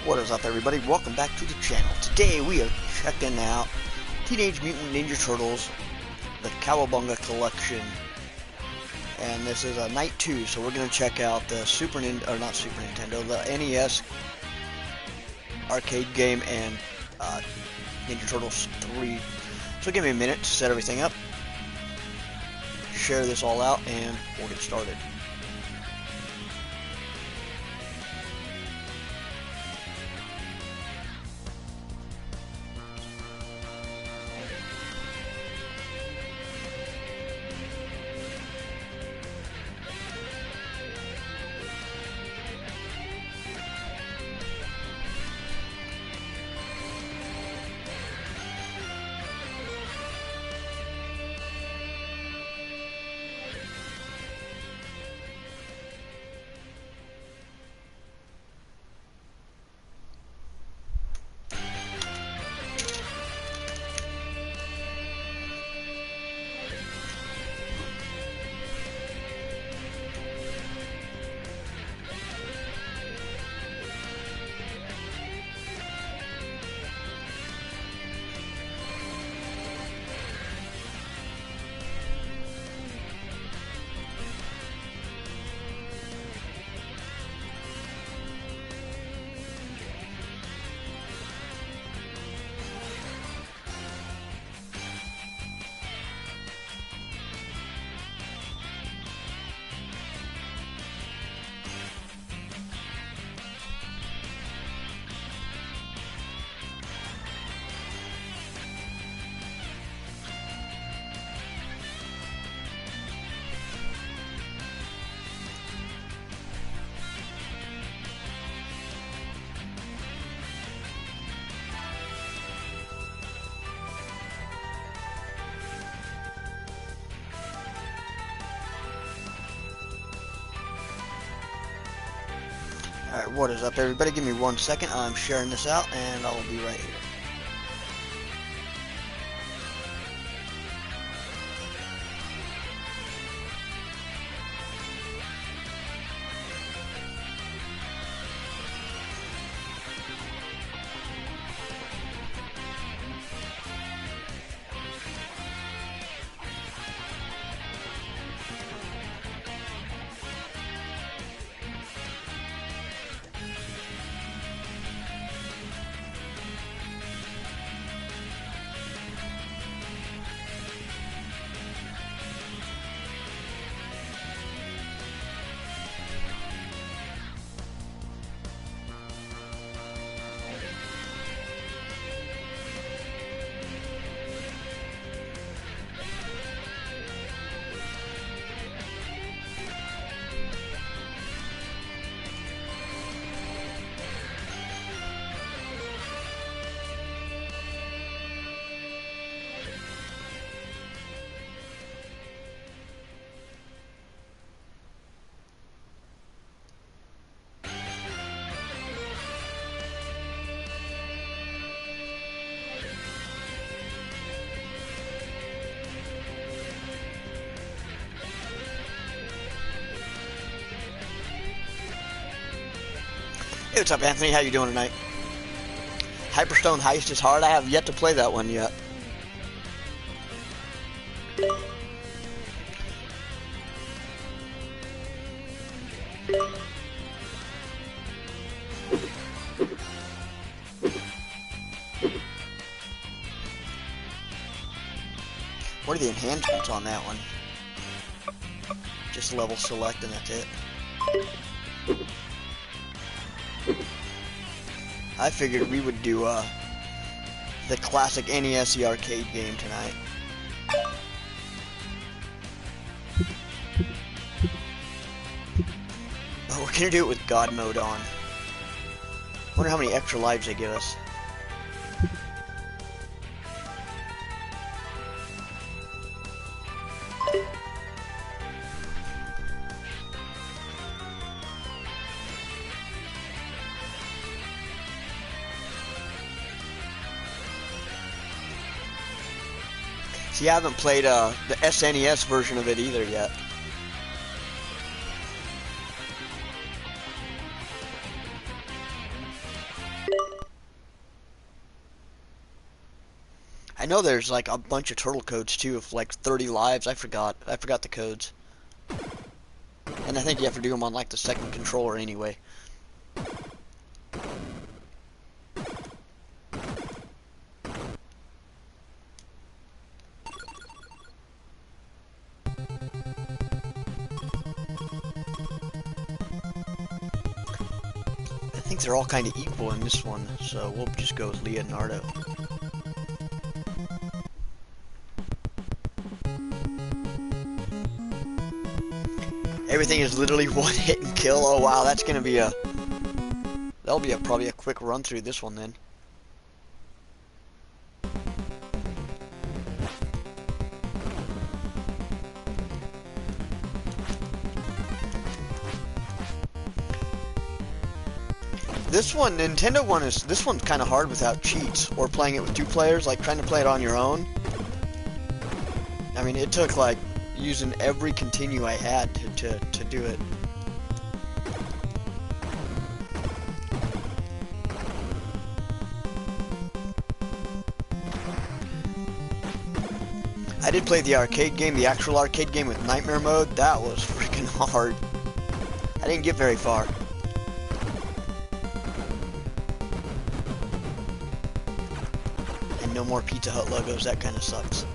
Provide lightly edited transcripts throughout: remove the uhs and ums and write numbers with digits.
What is up, everybody? Welcome back to the channel. Today we are checking out Teenage Mutant Ninja Turtles, the Cowabunga collection, and this is night 2. So we're gonna check out the the NES arcade game and Ninja Turtles 3. So give me a minute to set everything up, share this all out, and we'll get started. Alright, what is up, everybody? Give me 1 second. I'm sharing this out, and I'll be right here. Hey, what's up, Anthony? How you doing tonight? Hyperstone Heist is hard. I have yet to play that one yet. What are the enhancements on that one? Just level select and that's it. I figured we would do the classic NES arcade game tonight. But we're gonna do it with God mode on. Wonder how many extra lives they give us. See, I haven't played the SNES version of it either yet. I know there's like a bunch of turtle codes too of like 30 lives. I forgot the codes. And I think you have to do them on like the second controller anyway. I think they're all kind of equal in this one, so we'll just go with Leonardo. Everything is literally one hit and kill. Oh wow, that's gonna be that'll be probably a quick run through this one then. This one, Nintendo one this one's kind of hard without cheats or playing it with 2 players, like trying to play it on your own. I mean, it took like using every continue I had to do it. I did play the arcade game, the actual arcade game with nightmare mode. That was freaking hard. I didn't get very far. And no more Pizza Hut logos, that kind of sucks.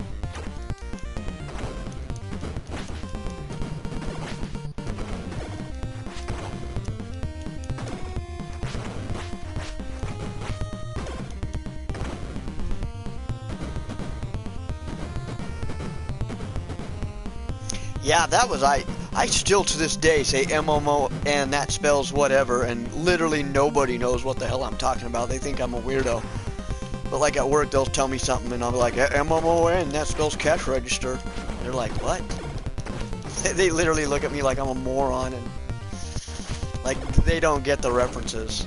Yeah, that was, I still to this day say MMO and that spells whatever, and literally nobody knows what the hell I'm talking about. They think I'm a weirdo. But like at work, they'll tell me something and I'll be like, MMON, that spells cash register. And they're like, what? They literally look at me like I'm a moron, and like they don't get the references.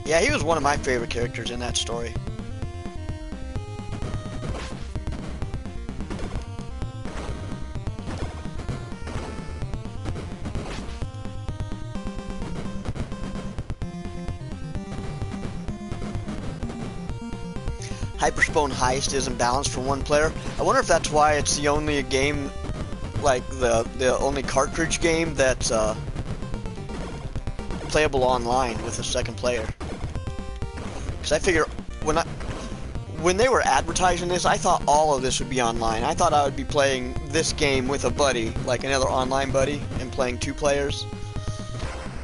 Yeah, he was one of my favorite characters in that story. Hyperspawn Heist isn't balanced for 1 player. I wonder if that's why it's the only game, like the only cartridge game that's playable online with a 2nd player. Because I figure when they were advertising this, I thought all of this would be online. I thought I would be playing this game with a buddy, like another online buddy, and playing 2 players.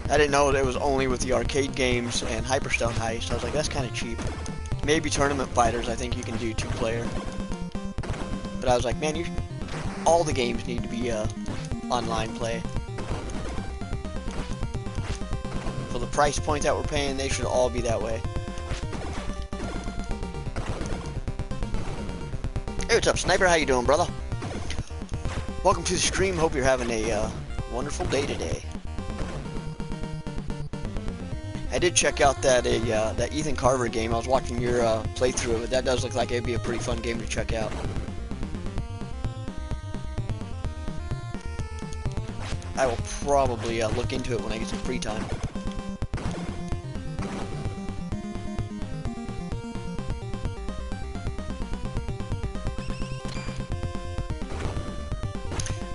I didn't know that it was only with the arcade games and Hyperspawn Heist. I was like, that's kind of cheap. Maybe Tournament Fighters, I think you can do 2-player. But I was like, man, all the games need to be online play. For the price point that we're paying, they should all be that way. Hey, what's up, Sniper? How you doing, brother? Welcome to the stream. Hope you're having a wonderful day today. I did check out that Ethan Carver game. I was watching your playthrough of it. That does look like it'd be a pretty fun game to check out. I will probably look into it when I get some free time.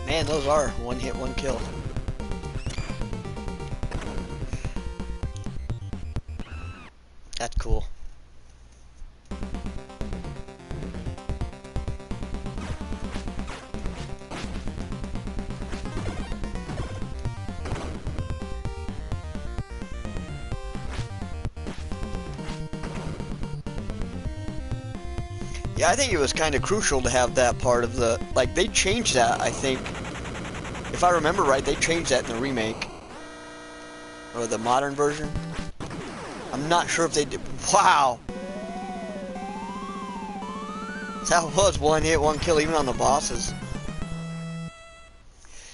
Man, those are 1 hit, 1 kill. That's cool. Yeah, I think it was kind of crucial to have that part of the, like, they changed that, I think. If I remember right, they changed that in the remake. Or the modern version. I'm not sure if they did. Wow! That was 1 hit, 1 kill, even on the bosses.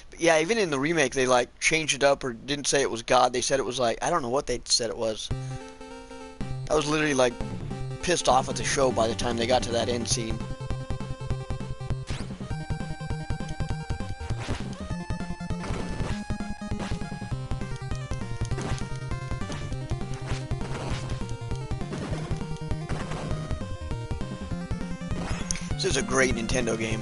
But yeah, even in the remake, they like changed it up or didn't say it was God. They said it was like, I don't know what they said it was. I was literally like pissed off at the show by the time they got to that end scene. This is a great Nintendo game.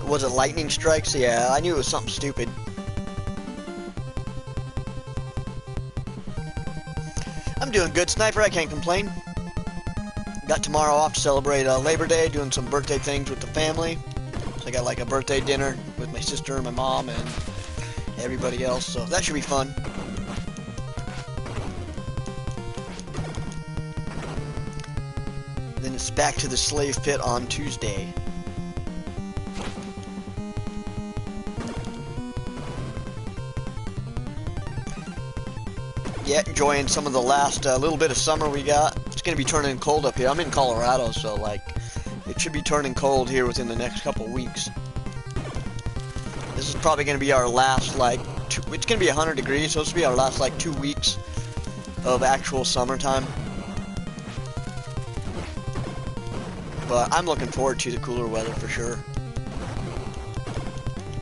Was it lightning strikes? Yeah, I knew it was something stupid. I'm doing good, Sniper. I can't complain. Got tomorrow off to celebrate Labor Day, doing some birthday things with the family. So I got like a birthday dinner with my sister, my mom, and everybody else. So that should be fun. Then it's back to the slave pit on Tuesday. Yeah, enjoying some of the last little bit of summer we got. It's going to be turning cold up here. I'm in Colorado, so like it should be turning cold here within the next couple weeks. This is probably going to be our last it's going to be 100 degrees, so this will be our last 2 weeks of actual summertime. But I'm looking forward to the cooler weather for sure.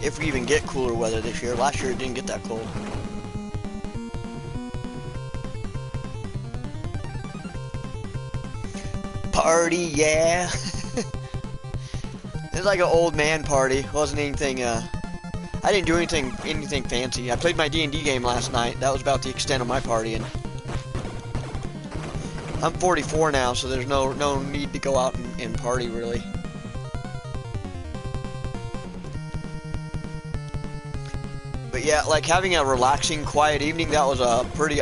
If we even get cooler weather this year. Last year it didn't get that cold. Party, yeah. It's like an old man party. It wasn't anything, I didn't do anything fancy. I played my D&D game last night. That was about the extent of my partying. I'm 44 now, so there's no need to go out and party, really. But yeah, like having a relaxing, quiet evening, that was a pretty,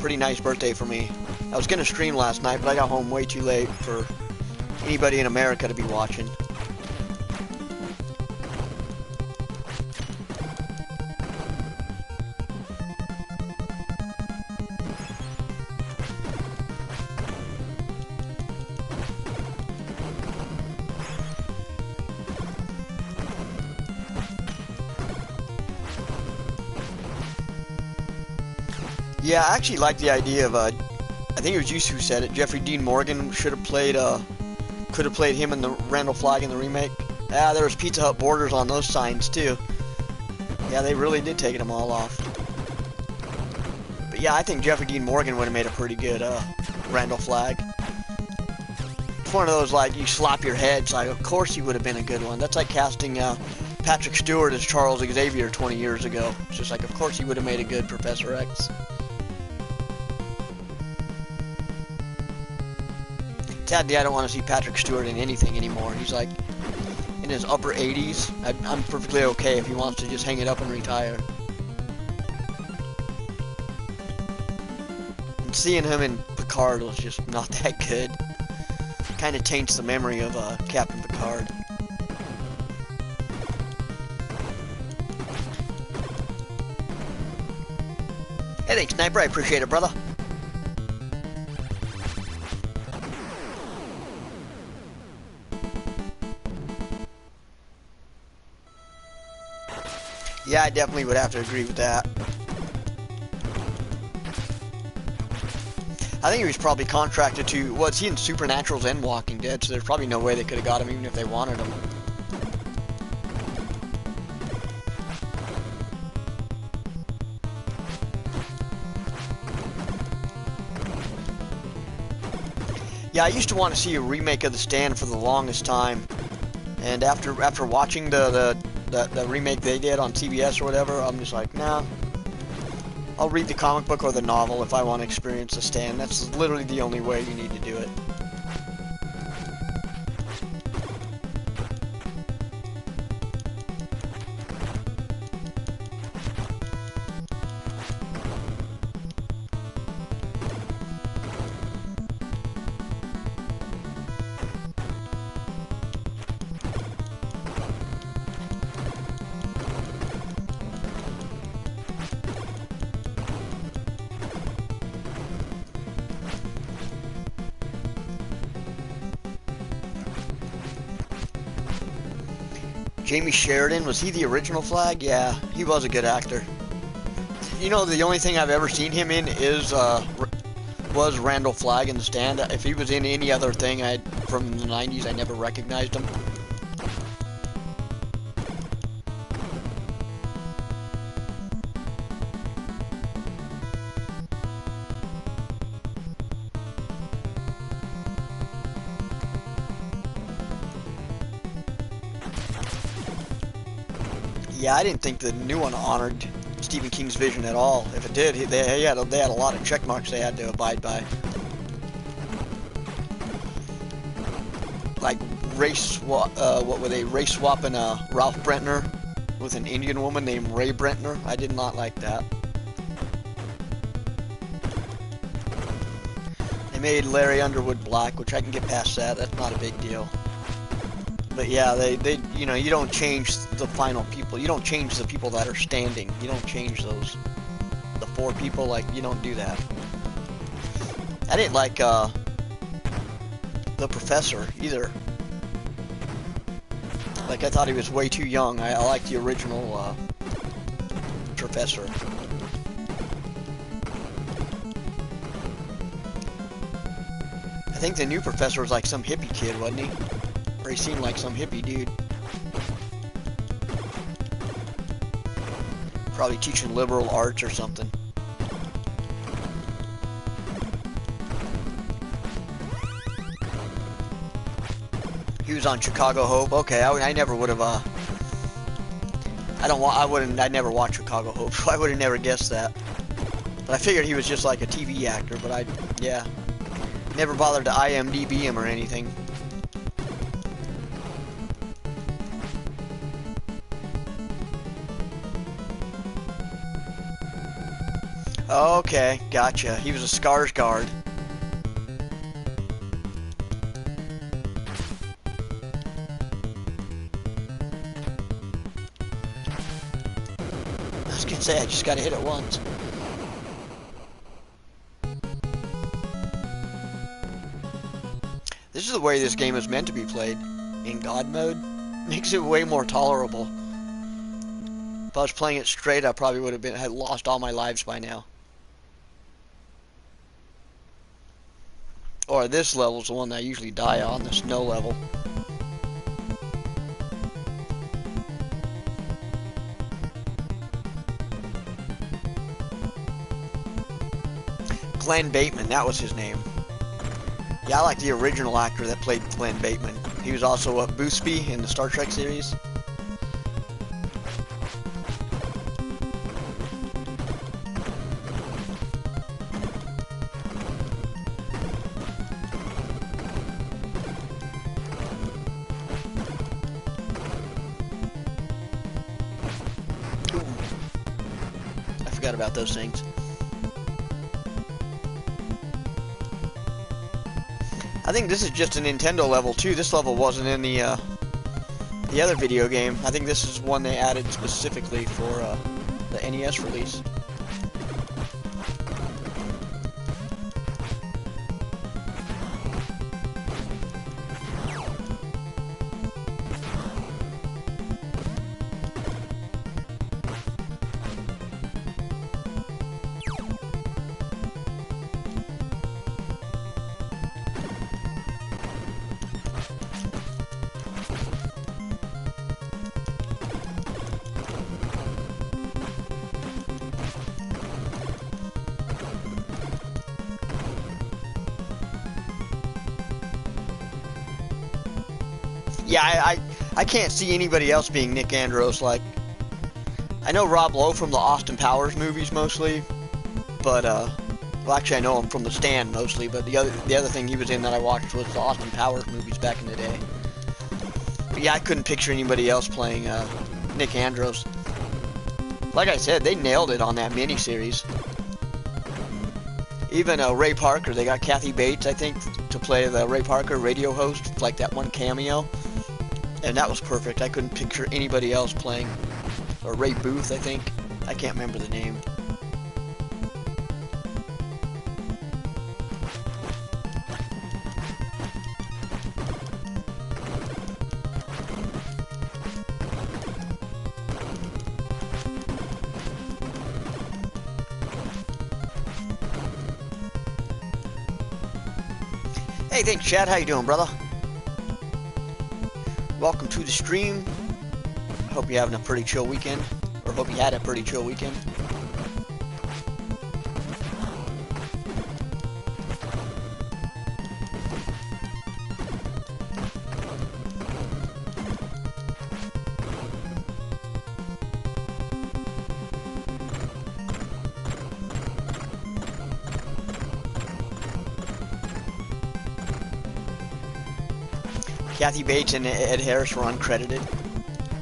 pretty nice birthday for me. I was going to stream last night, but I got home way too late for anybody in America to be watching. Yeah, I actually like the idea of I think it was you who said it. Jeffrey Dean Morgan should have played, could have played him in the Randall Flagg in the remake. Yeah, there was Pizza Hut borders on those signs too. Yeah, they really did take them all off. But yeah, I think Jeffrey Dean Morgan would have made a pretty good Randall Flagg. It's one of those you slap your head. It's like, of course he would have been a good one. That's like casting Patrick Stewart as Charles Xavier 20 years ago. It's just like, of course he would have made a good Professor X. Sadly, I don't want to see Patrick Stewart in anything anymore. He's like in his upper 80s. I'm perfectly okay if he wants to just hang it up and retire. And seeing him in Picard was just not that good. Kind of taints the memory of Captain Picard. Hey, thanks, Sniper. I appreciate it, brother. Yeah, I definitely would have to agree with that. I think he was probably contracted to, he in Supernaturals and Walking Dead, so there's probably no way they could have got him even if they wanted him. Yeah, I used to want to see a remake of The Stand for the longest time, and after watching the remake they did on CBS or whatever, I'm just like, nah. I'll read the comic book or the novel if I want to experience The Stand. That's literally the only way you need to do it. Jamie Sheridan, was he the original Flagg? Yeah, he was a good actor. You know, the only thing I've ever seen him in is was Randall Flagg in The Stand. If he was in any other thing from the 90s, I never recognized him. Yeah, I didn't think the new one honored Stephen King's vision at all. If it did, they had a lot of check marks they had to abide by. Like what were they, race swapping Ralph Brentner with an Indian woman named Ray Brentner? I did not like that. They made Larry Underwood black, which I can get past that. That's not a big deal. But yeah, they you know, you don't change the final people. You don't change the people that are standing. You don't change those. The 4 people, like, you don't do that. I didn't like the professor either. Like, I thought he was way too young. I like the original professor. I think the new professor was like some hippie kid, wasn't he? Or he seemed like some hippie dude. Probably teaching liberal arts or something. He was on Chicago Hope. Okay, I never would have. I never watched Chicago Hope, so I would have never guessed that. But I figured he was just like a TV actor. But yeah, never bothered to IMDb him or anything. Okay, gotcha. He was a Skarsgård. I was gonna say, I just gotta hit it once. This is the way this game is meant to be played. In God mode. Makes it way more tolerable. If I was playing it straight, I probably would have had lost all my lives by now. Or this level's the one that I usually die on, the snow level. Glenn Bateman, that was his name. Yeah, I like the original actor that played Glenn Bateman. He was also Boothby in the Star Trek series. I forgot about those things. I think this is just a Nintendo level too. This level wasn't in the other video game. I think this is one they added specifically for the NES release. Yeah, I can't see anybody else being Nick Andros. Like, I know Rob Lowe from the Austin Powers movies mostly, but well, actually I know him from The Stand mostly. But the other thing he was in that I watched was the Austin Powers movies back in the day. But yeah, I couldn't picture anybody else playing Nick Andros. Like I said, they nailed it on that miniseries. Even Ray Parker, they got Kathy Bates, I think, to play the Ray Parker radio host, like that one cameo. And that was perfect. I couldn't picture anybody else playing. Or Ray Booth, I think. I can't remember the name. Hey, thanks, Chad. How you doing, brother? Welcome to the stream. I hope you're having a pretty chill weekend, or hope you had a pretty chill weekend. Kathy Bates and Ed Harris were uncredited.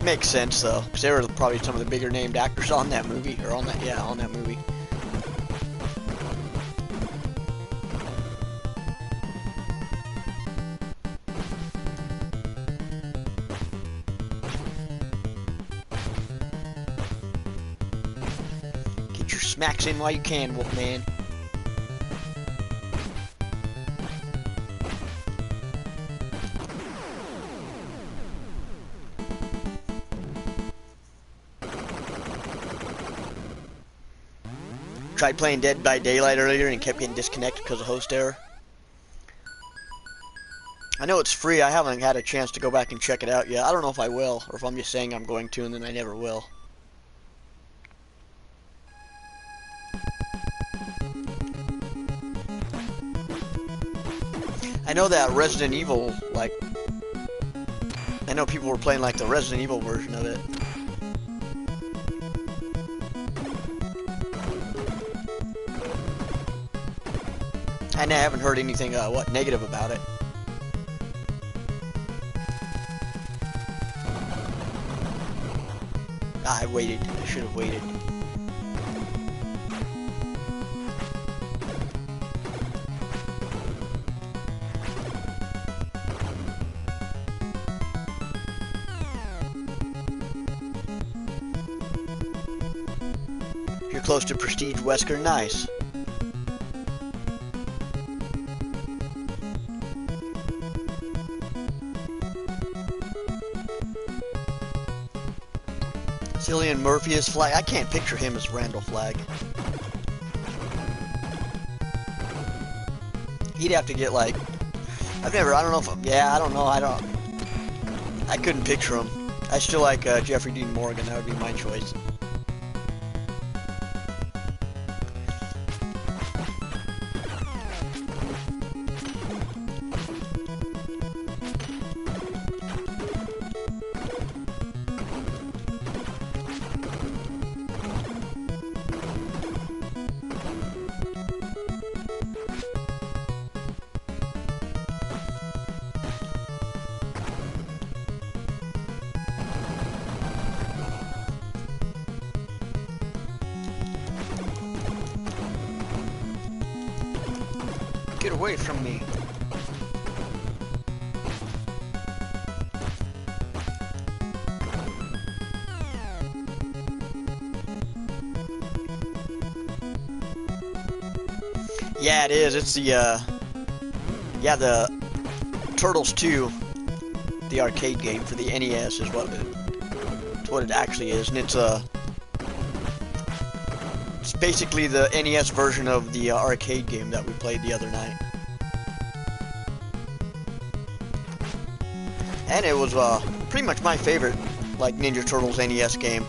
Makes sense though, because they were probably some of the bigger named actors on that movie, or on that movie. Get your smacks in while you can, Wolfman. Tried playing Dead by Daylight earlier and kept getting disconnected because of host error. I know it's free. I haven't had a chance to go back and check it out yet. I don't know if I will, or if I'm just saying I'm going to and then I never will. I know that Resident Evil, like, I know people were playing like the Resident Evil version of it. And I haven't heard anything, negative about it. I waited. I should have waited. You're close to Prestige Wesker. Nice. Cillian Murphy is Flag. I can't picture him as Randall Flagg. He'd have to get like, I don't know if, I don't know, I couldn't picture him. I still like Jeffrey Dean Morgan. That would be my choice. Get away from me. Yeah, it is. It's the, the Turtles 2, the arcade game for the NES is what it actually is. And it's basically the NES version of the arcade game that we played the other night. And it was pretty much my favorite, like, Ninja Turtles NES game.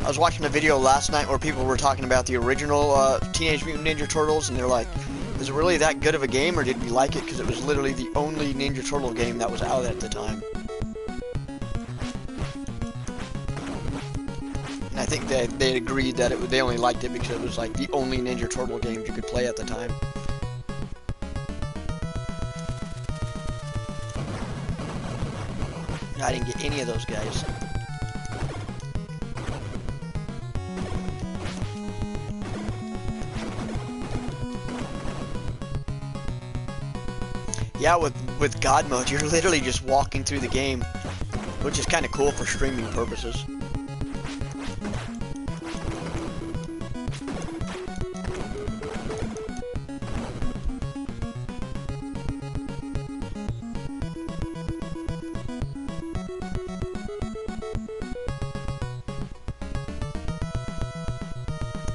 I was watching a video last night where people were talking about the original Teenage Mutant Ninja Turtles, and they're like, is it really that good of a game, or did we like it because it was literally the only Ninja Turtle game that was out at the time? And I think they agreed that they only liked it because it was like the only Ninja Turtle games you could play at the time. I didn't get any of those guys. Yeah, with God mode, you're literally just walking through the game, which is kind of cool for streaming purposes.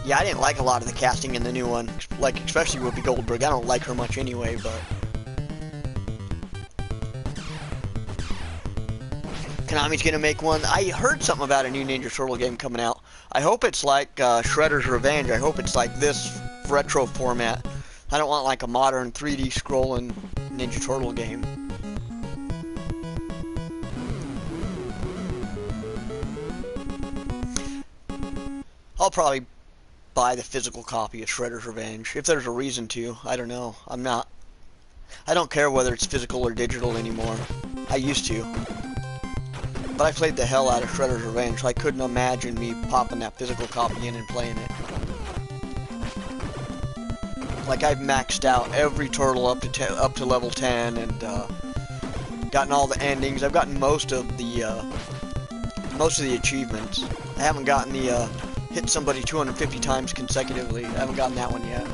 Yeah, I didn't like a lot of the casting in the new one, like especially Whoopi Goldberg. I don't like her much anyway, but Konami's gonna make one. I heard something about a new Ninja Turtle game coming out. I hope it's like Shredder's Revenge. I hope it's like this retro format. I don't want like a modern 3D scrolling Ninja Turtle game. I'll probably buy the physical copy of Shredder's Revenge if there's a reason to. I don't know. I'm not I don't care whether it's physical or digital anymore. I used to. But I played the hell out of Shredder's Revenge, so I couldn't imagine me popping that physical copy in and playing it. Like, I've maxed out every turtle up to level 10 and gotten all the endings. I've gotten most of the achievements. I haven't gotten the hit somebody 250 times consecutively. I haven't gotten that one yet.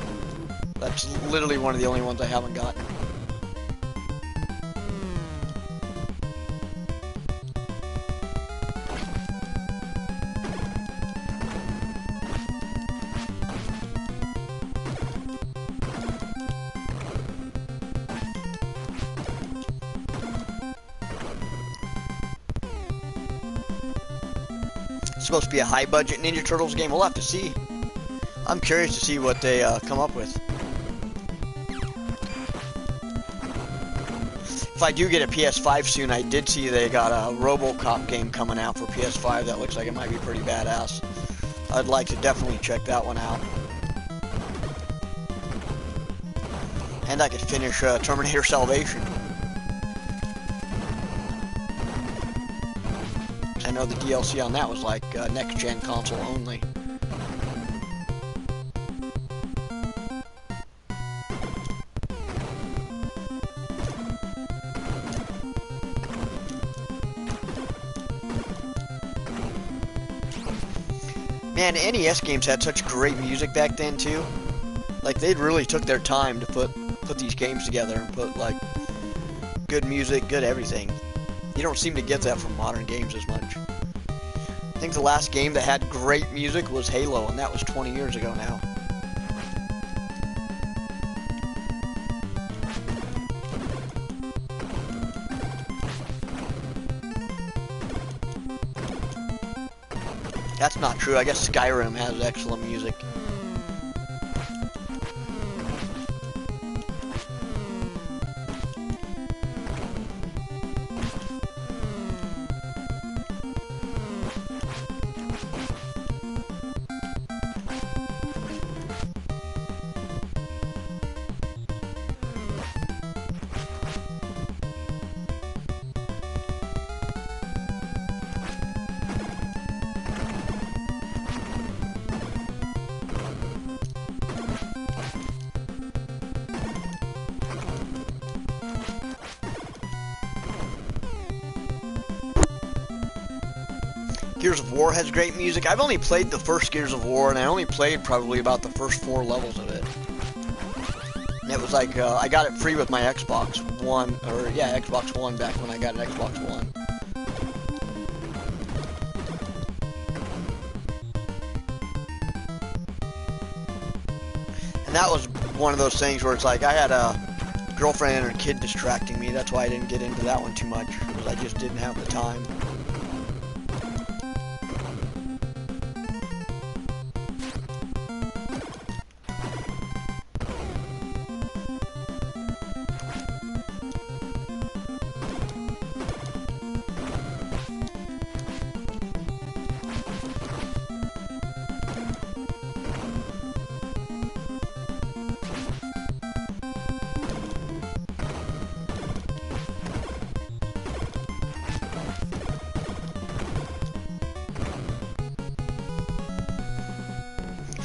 That's literally one of the only ones I haven't gotten. It's supposed to be a high-budget Ninja Turtles game. We'll have to see. I'm curious to see what they come up with. If I do get a PS5 soon, I did see they got a RoboCop game coming out for PS5 that looks like it might be pretty badass. I'd like to definitely check that one out. And I could finish Terminator Salvation. I know the DLC on that was like next-gen console only. Man, NES games had such great music back then too. Like, they really took their time to put these games together and put like good music, good everything. You don't seem to get that from modern games as much. I think the last game that had great music was Halo, and that was 20 years ago now. That's not true. I guess Skyrim has excellent music. Gears of War has great music. I've only played the first Gears of War, and I only played probably about the first 4 levels of it. And it was like, I got it free with my Xbox One, or yeah, Xbox One back when I got an Xbox One. And that was one of those things where it's like, I had a girlfriend and her kid distracting me. That's why I didn't get into that one too much, because I just didn't have the time.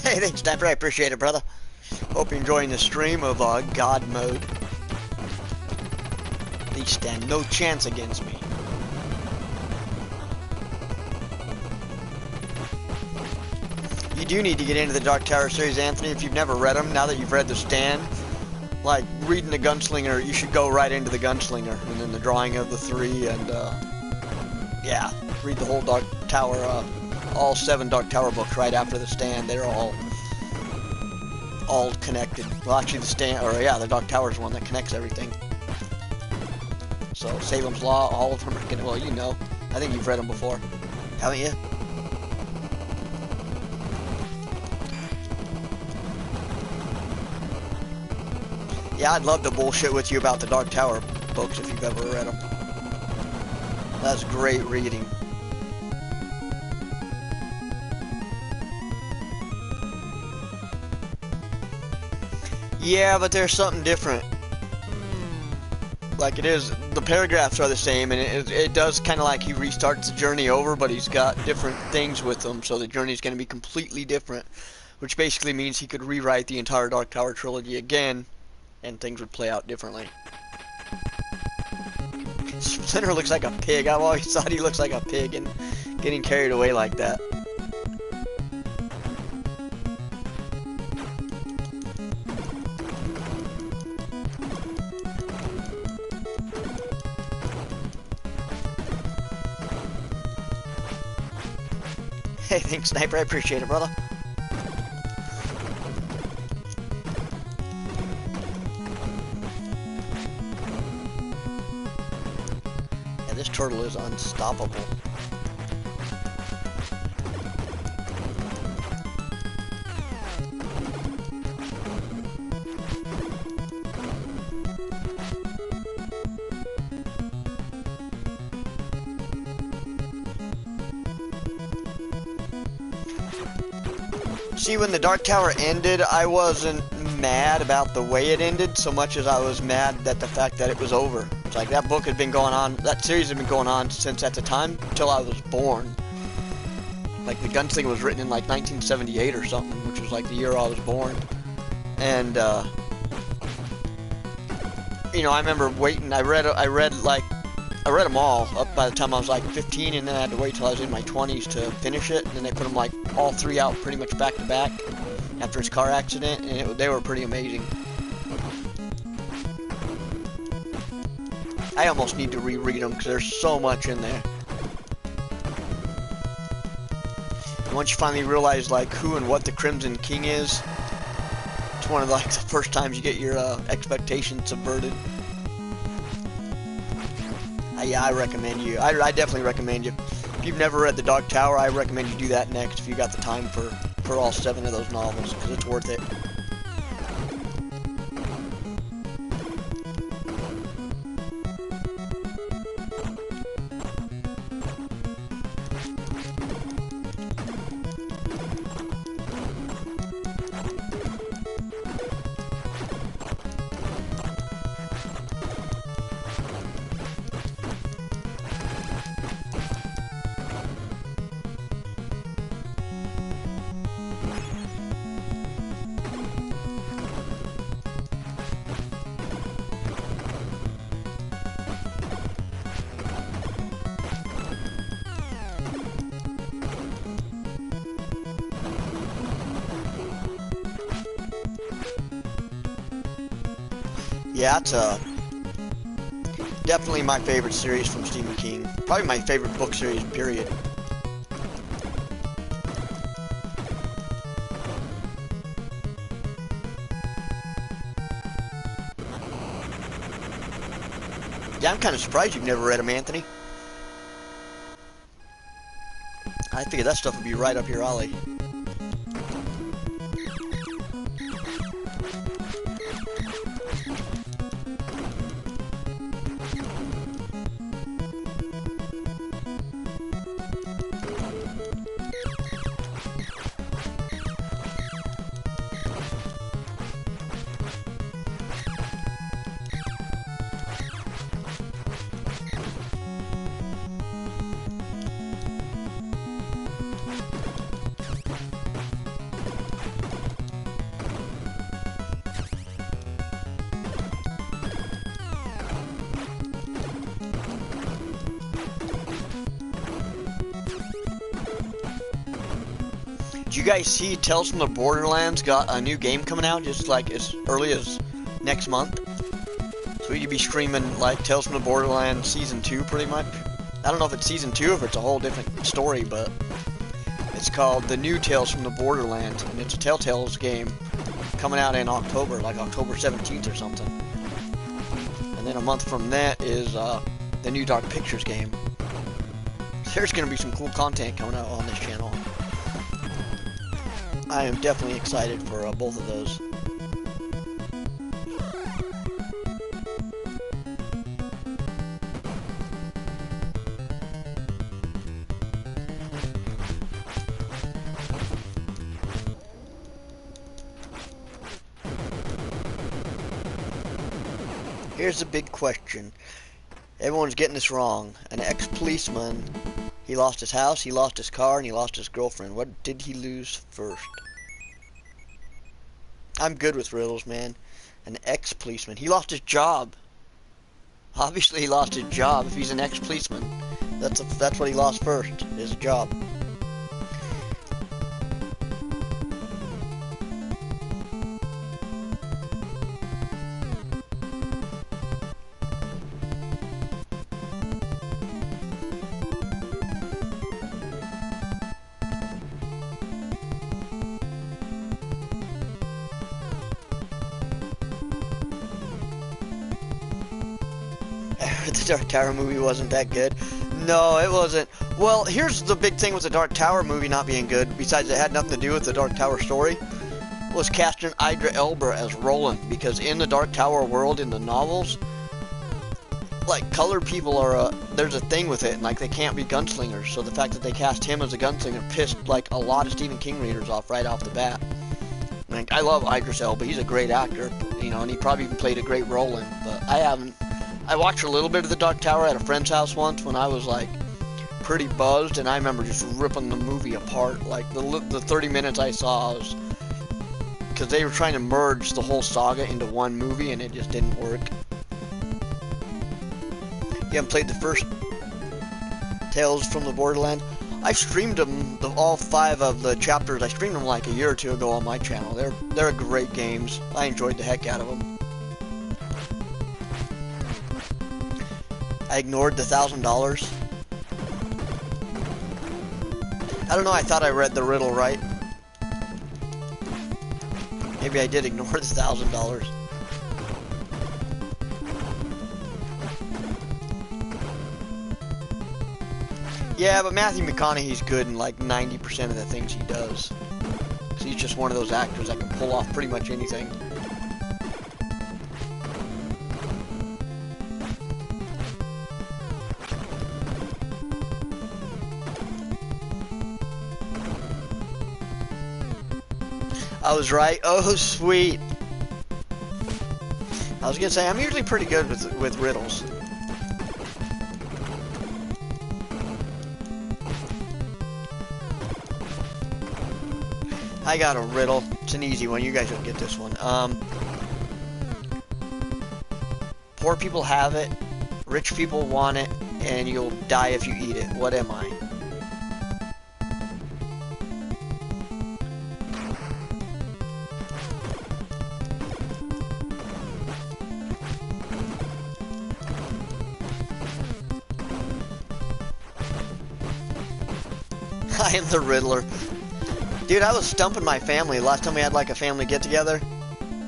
Hey, thanks, Snapper. I appreciate it, brother. Hope you're enjoying the stream of God mode. They stand no chance against me. You do need to get into the Dark Tower series, Anthony, if you've never read them. Now that you've read The Stand, like reading the Gunslinger, you should go right into the Gunslinger, and then the drawing of the 3, and yeah, read the whole Dark Tower, all 7 Dark Tower books right after The Stand. They're all connected. Well, actually, The Stand, or yeah, the Dark Tower is one that connects everything. So Salem's Law, all of them are connected. Well, you know, I think you've read them before, haven't you? Yeah, I'd love to bullshit with you about the Dark Tower books if you've ever read them. That's great reading. Yeah, but there's something different. like it is, the paragraphs are the same, and it does kind of like he restarts the journey over, but he's got different things with him, so the journey is going to be completely different, which basically means he could rewrite the entire Dark Tower trilogy again, and things would play out differently. Splinter looks like a pig. I've always thought he looks like a pig, and getting carried away like that. Hey, thanks, Sniper. I appreciate it, brother. Yeah, this turtle is unstoppable. See, when the Dark Tower ended, I wasn't mad about the way it ended so much as I was mad at the fact that it was over. It's like that book had been going on, that series had been going on since at the time until I was born. Like the Gunslinger was written in like 1978 or something, which was like the year I was born. And you know, I remember waiting. I read them all up by the time I was like 15, and then I had to wait till I was in my 20s to finish it. And then they put them like all three out pretty much back to back after his car accident, and they were pretty amazing. I almost need to reread them because there's so much in there. And once you finally realize like who and what the Crimson King is, it's one of like the first times you get your expectations subverted. Yeah, I recommend you. I definitely recommend you. If you've never read The Dark Tower, I recommend you do that next if you got the time for all 7 of those novels, because it's worth it. Yeah, it's definitely my favorite series from Stephen King. Probably my favorite book series, period. Yeah, I'm kind of surprised you've never read them, Anthony. I figured that stuff would be right up your alley. Did you guys see Tales from the Borderlands got a new game coming out just like as early as next month? So we could be streaming like Tales from the Borderlands Season 2 pretty much. I don't know if it's Season 2 or if it's a whole different story, but it's called The New Tales from the Borderlands, and it's a Telltale's game coming out in October, like October 17th or something. And then a month from that is the new Dark Pictures game. There's going to be some cool content coming out on this channel. I am definitely excited for both of those. Here's the big question. Everyone's getting this wrong. An ex-policeman, he lost his house, he lost his car, and he lost his girlfriend. What did he lose first? I'm good with riddles, man. An ex-policeman. He lost his job. Obviously he lost his job if he's an ex-policeman. That's what he lost first, his job. The Dark Tower movie wasn't that good. No, it wasn't. Well, here's the big thing with the Dark Tower movie not being good, besides it had nothing to do with the Dark Tower story, was casting Idris Elba as Roland, because in the Dark Tower world, in the novels, like, colored people are there's a thing with it, and like, they can't be gunslingers, so the fact that they cast him as a gunslinger pissed, like, a lot of Stephen King readers off right off the bat. Like, I love Idris Elba, he's a great actor, you know, and he probably even played a great Roland, but I watched a little bit of the Dark Tower at a friend's house once when I was, like, pretty buzzed, and I remember just ripping the movie apart. Like, the 30 minutes I saw was, because they were trying to merge the whole saga into one movie, and it just didn't work. You haven't played the first Tales from the Borderland? I've streamed them, all 5 of the chapters. I streamed them like a year or two ago on my channel. They're great games. I enjoyed the heck out of them. I ignored the $1,000. I don't know, I thought I read the riddle right. Maybe I did ignore the $1,000. Yeah, but Matthew McConaughey's good in like 90% of the things he does. So he's just one of those actors that can pull off pretty much anything. I was right. Oh, sweet. I was gonna say, I'm usually pretty good with riddles. I got a riddle. It's an easy one. You guys don't get this one. Poor people have it, rich people want it, and you'll die if you eat it. What am I? I am the Riddler. Dude, I was stumping my family. Last time we had like a family get-together,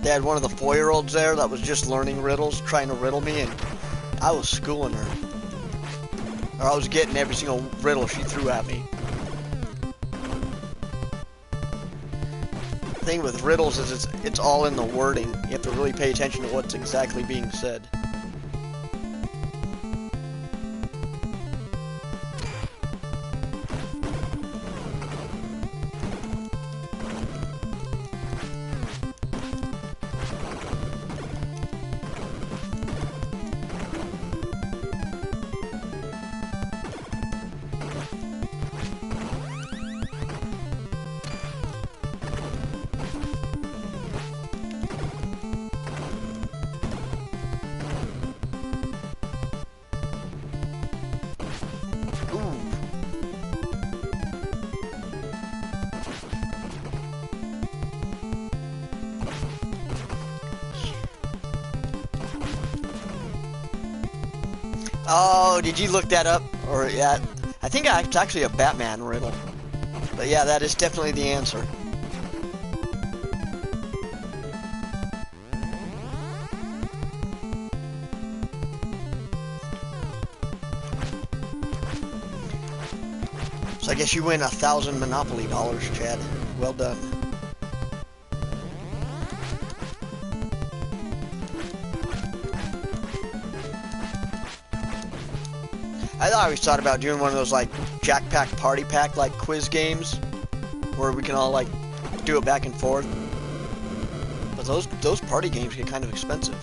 they had one of the 4-year-olds there that was just learning riddles, trying to riddle me, and I was schooling her. Or I was getting every single riddle she threw at me. The thing with riddles is it's all in the wording. You have to really pay attention to what's exactly being said. Oh, did you look that up? Or, yeah, I think it's actually a Batman riddle. But yeah, that is definitely the answer. So I guess you win 1,000 Monopoly dollars, Chad. Well done. I always thought about doing one of those like Jack Pack Party Pack like quiz games where we can all like do it back and forth. But those party games get kind of expensive.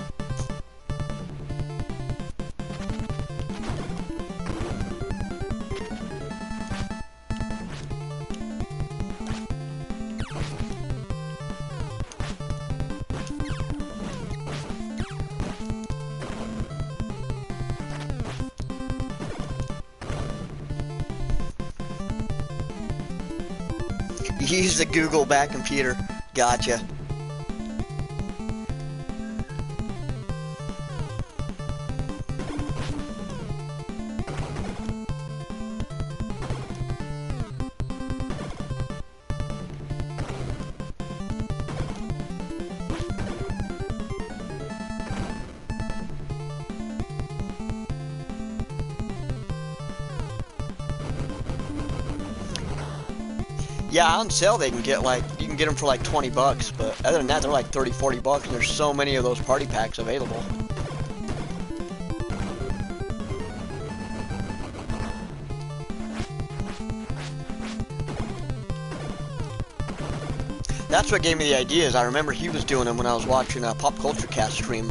You use the Google back computer. Gotcha. Yeah, on sale they can get like, you can get them for like 20 bucks, but other than that they're like 30, 40 bucks, and there's so many of those party packs available. That's what gave me the idea, is I remember he was doing them when I was watching a Pop Culture Cast stream.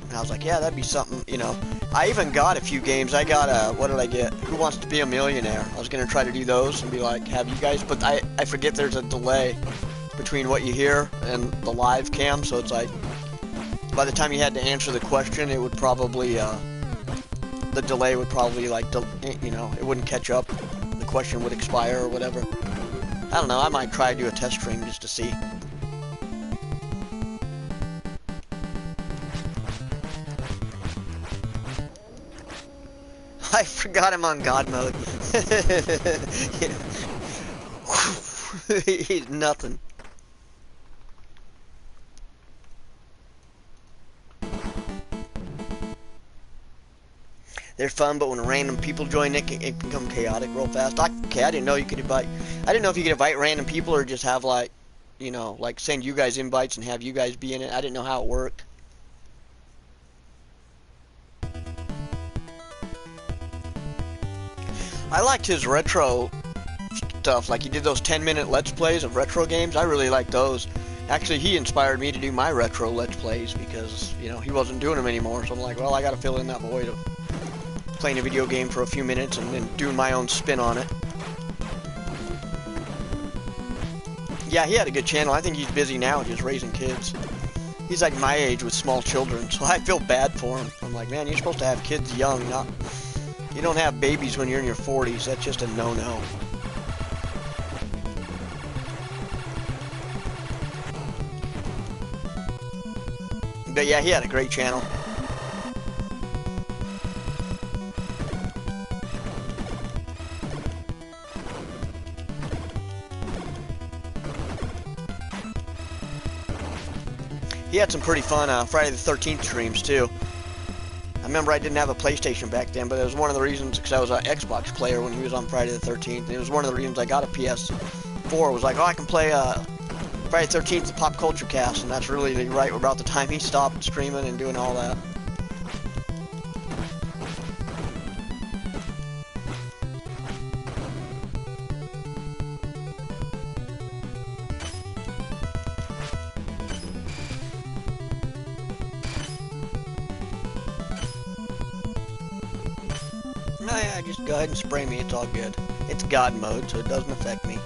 And I was like, yeah, that'd be something, you know. I even got a few games. I got what did I get? Who Wants to Be a Millionaire? I was going to try to do those and be like, have you guys, but I forget there's a delay between what you hear and the live cam, so it's like, by the time you had to answer the question, it would probably, the delay would probably, like, you know, it wouldn't catch up. The question would expire or whatever. I don't know, I might try to do a test stream just to see. I forgot him on God mode. He's nothing. They're fun, but when random people join, it can become chaotic real fast. Okay, I didn't know you could invite. I didn't know if you could invite random people or just have, like, you know, like send you guys invites and have you guys be in it. I didn't know how it worked. I liked his retro stuff. Like, he did those 10-minute Let's Plays of retro games. I really liked those. Actually, he inspired me to do my retro Let's Plays because, you know, he wasn't doing them anymore. So I'm like, well, I got to fill in that void of playing a video game for a few minutes and then doing my own spin on it. Yeah, he had a good channel. I think he's busy now just raising kids. He's like my age with small children, so I feel bad for him. I'm like, man, you're supposed to have kids young, not... You don't have babies when you're in your 40s. That's just a no-no. But yeah, he had a great channel. He had some pretty fun Friday the 13th streams, too. I remember I didn't have a PlayStation back then, but it was one of the reasons, because I was an Xbox player when he was on Friday the 13th, and it was one of the reasons I got a PS4. It was like, oh, I can play Friday the 13th, the Pop Culture Cast, and that's really right about the time he stopped streaming and doing all that. No, yeah, just go ahead and spray me, it's all good. It's God mode, so it doesn't affect me.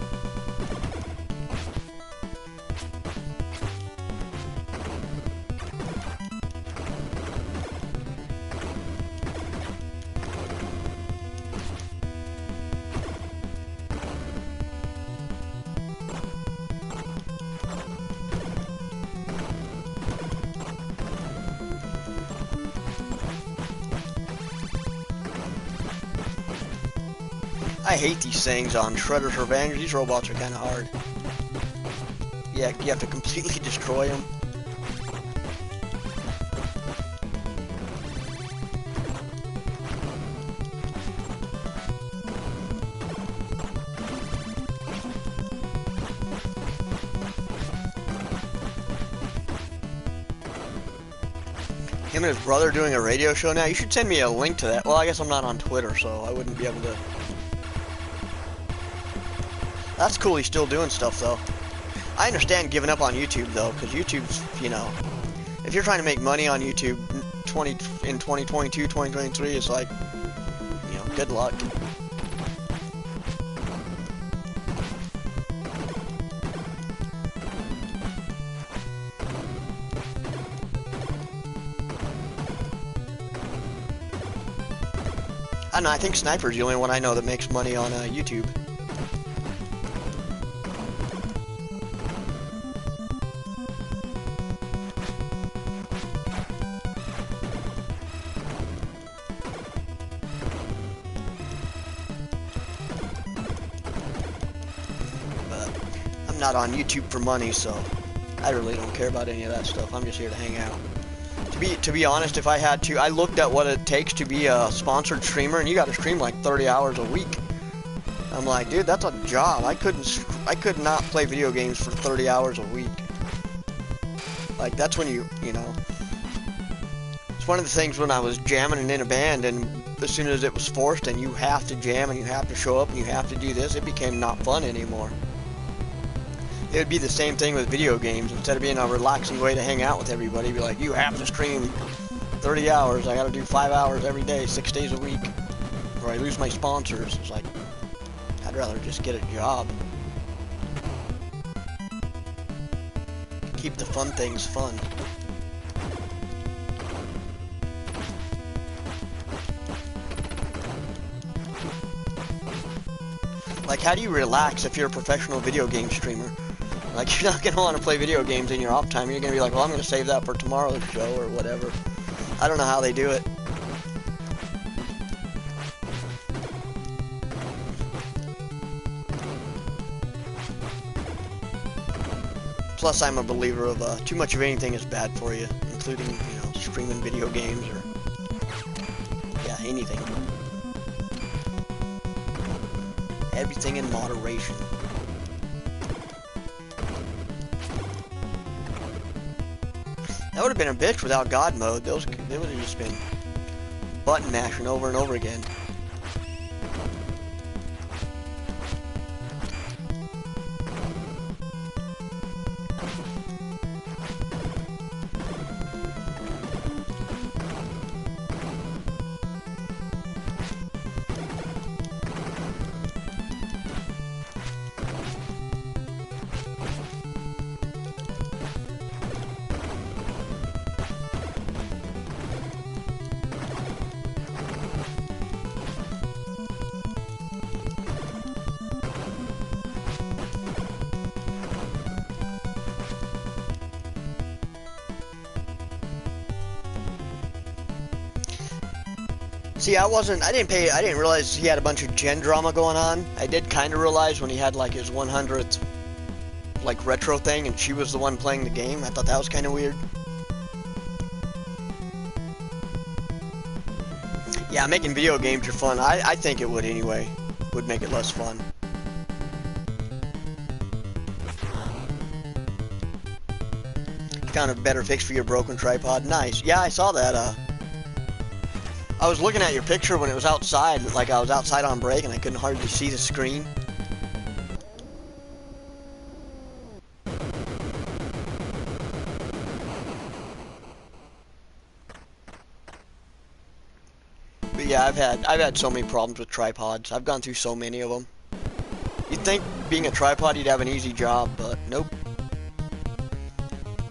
I hate these things on Shredder's Revenge. These robots are kind of hard. Yeah, you have to completely destroy them. Him and his brother doing a radio show now. You should send me a link to that. Well, I guess I'm not on Twitter, so I wouldn't be able to... That's cool, he's still doing stuff, though. I understand giving up on YouTube, though, because YouTube's, you know, if you're trying to make money on YouTube in 2022, 2023, it's like, you know, good luck. I don't know, I think Sniper's the only one I know that makes money on YouTube. I'm not on YouTube for money, so I really don't care about any of that stuff. I'm just here to hang out. To be honest, if I had to, I looked at what it takes to be a sponsored streamer, and you got to stream like 30 hours a week. I'm like, dude, that's a job. I could not play video games for 30 hours a week. Like, that's when you know. It's one of the things when I was jamming in a band, and as soon as it was forced, and you have to jam, and you have to show up, and you have to do this, it became not fun anymore. It would be the same thing with video games. Instead of being a relaxing way to hang out with everybody, be like, you have to stream 30 hours. I got to do 5 hours every day, 6 days a week, or I lose my sponsors. It's like, I'd rather just get a job. Keep the fun things fun. Like, how do you relax if you're a professional video game streamer? Like, you're not going to want to play video games in your off time. You're going to be like, well, I'm going to save that for tomorrow's show or whatever. I don't know how they do it. Plus, I'm a believer of too much of anything is bad for you, including, you know, streaming video games or, yeah, anything. Everything in moderation. That would have been a bitch without God mode. They would have just been button mashing over and over again. See, I didn't realize he had a bunch of gen drama going on. I did kind of realize when he had like his 100th like retro thing and she was the one playing the game. I thought that was kind of weird. Yeah, making video games are fun. I think it would anyway. Would make it less fun. Found a better fix for your broken tripod. Nice. Yeah, I saw that. I was looking at your picture when it was outside, like I was outside on break and I couldn't hardly see the screen. But yeah, I've had so many problems with tripods. I've gone through so many of them. You'd think being a tripod you'd have an easy job, but nope.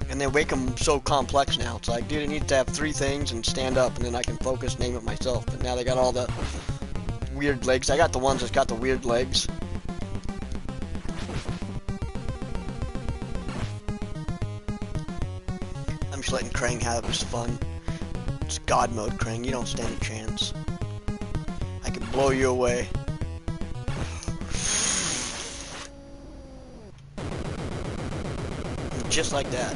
And they make them so complex now. It's like, dude, it needs to have 3 things and stand up, and then I can focus, name it myself. But now they got all the weird legs. I got the ones that's got the weird legs. I'm just letting Krang have his fun. It's God mode, Krang. You don't stand a chance. I can blow you away. Just like that.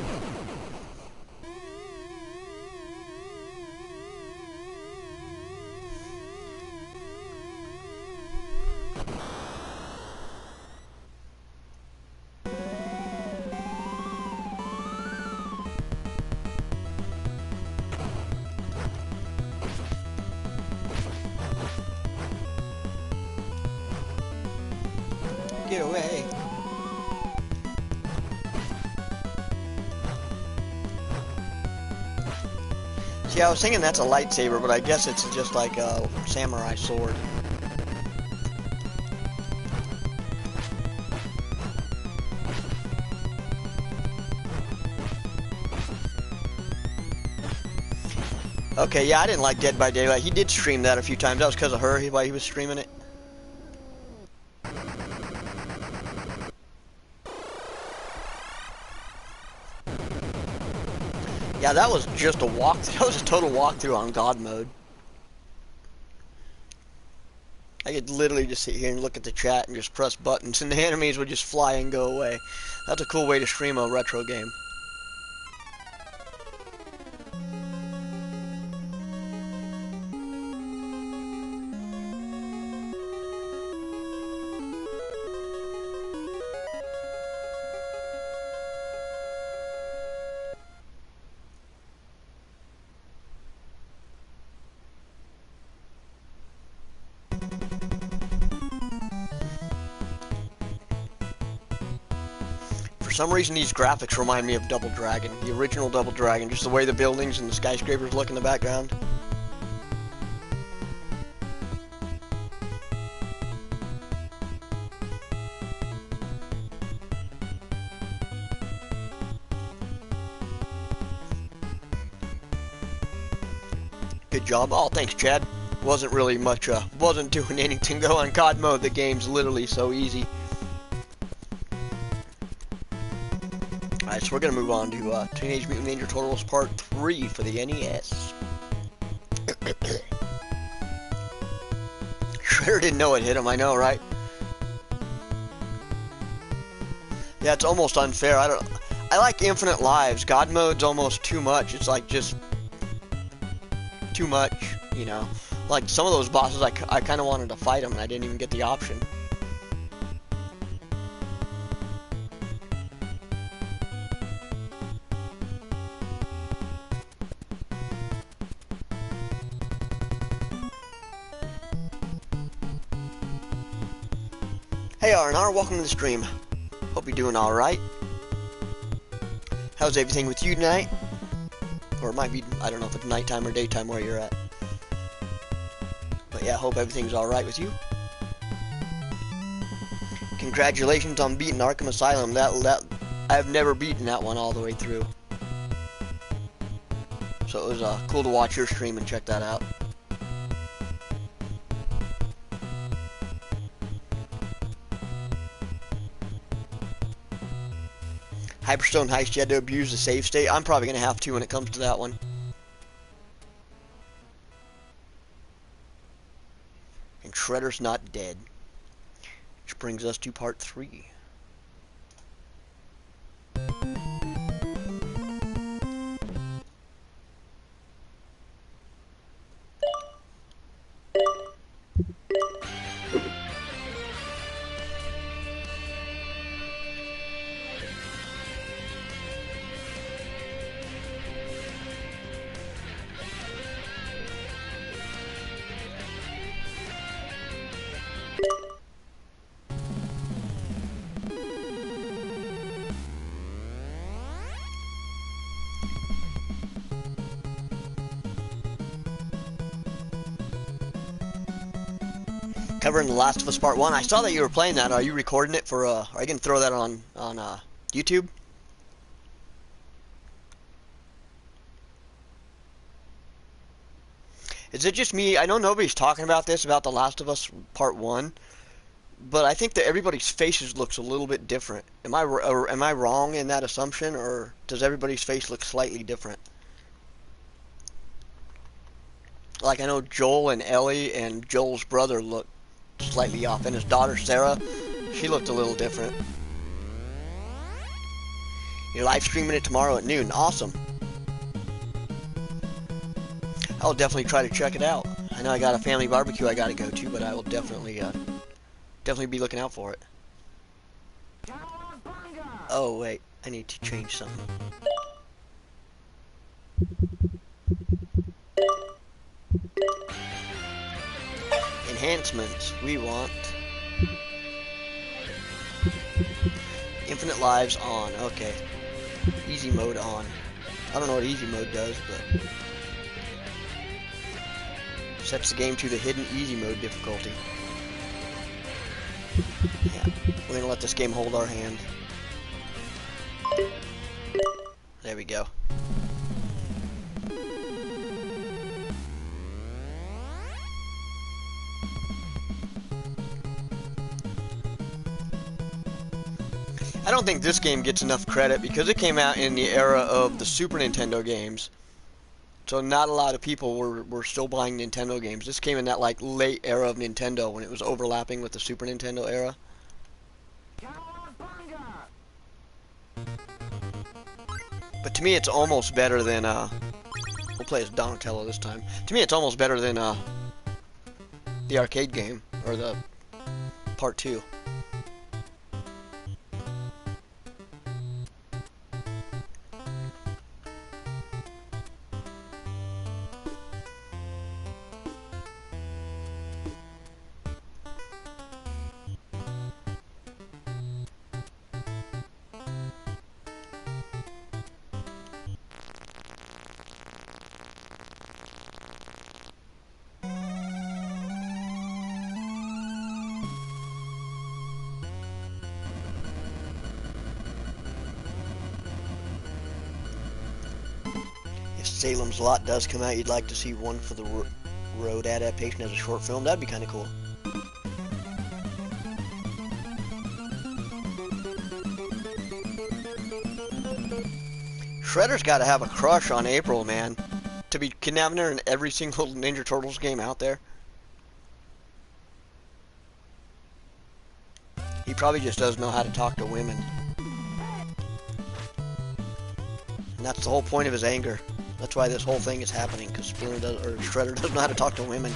Get away. See, I was thinking that's a lightsaber, but I guess it's just like a samurai sword. Okay, yeah, I didn't like Dead by Daylight. He did stream that a few times. That was because of her, why he was streaming it. Yeah, that was just a walkthrough. That was a total walkthrough on God mode. I could literally just sit here and look at the chat and just press buttons, and the enemies would just fly and go away. That's a cool way to stream a retro game. For some reason, these graphics remind me of Double Dragon, the original Double Dragon, just the way the buildings and the skyscrapers look in the background. Good job. Oh, thanks, Chad. Wasn't really much, wasn't doing anything though on COD mode. The game's literally so easy. Alright, so we're gonna move on to Teenage Mutant Ninja Turtles Part 3 for the NES. Shredder didn't know it hit him, I know, right? Yeah, it's almost unfair. I like infinite lives. God mode's almost too much. It's like just too much, you know. Like some of those bosses, I kind of wanted to fight them, and I didn't even get the option. Hey R&R, welcome to the stream. Hope you're doing alright. How's everything with you tonight? Or it might be, I don't know if it's nighttime or daytime where you're at. But yeah, hope everything's alright with you. Congratulations on beating Arkham Asylum. I've never beaten that one all the way through. So it was cool to watch your stream and check that out. Hyperstone Heist, you had to abuse the save state. I'm probably going to have to when it comes to that one. And Shredder's not dead. Which brings us to part 3. Covering The Last of Us Part 1. I saw that you were playing that. Are you recording it for, are you going to throw that on YouTube? Is it just me? I know nobody's talking about this, about The Last of Us Part 1, but I think that everybody's faces looks a little bit different. Am I wrong in that assumption, or does everybody's face look slightly different? Like, I know Joel and Ellie and Joel's brother look slightly off, and his daughter Sarah, she looked a little different. You're live streaming it tomorrow at noon. Awesome. I'll definitely try to check it out. I know I got a family barbecue I got to go to, but I will definitely be looking out for it. Oh wait, I need to change something. Enhancements. We want infinite lives on. Okay. Easy mode on. I don't know what easy mode does, but sets the game to the hidden easy mode difficulty. Yeah, we're gonna let this game hold our hand. There we go. I don't think this game gets enough credit because it came out in the era of the Super Nintendo games. So not a lot of people were still buying Nintendo games. This came in that like late era of Nintendo when it was overlapping with the Super Nintendo era. Cowabunga! But to me it's almost better than we'll play as Donatello this time. To me it's almost better than the arcade game or the part 2. If Salem's Lot does come out, you'd like to see one for the road adaptation as a short film. That'd be kind of cool. Shredder's got to have a crush on April, man. To be kidnapping her in every single Ninja Turtles game out there. He probably just doesn't know how to talk to women. And that's the whole point of his anger. That's why this whole thing is happening, because Shredder doesn't know how to talk to women.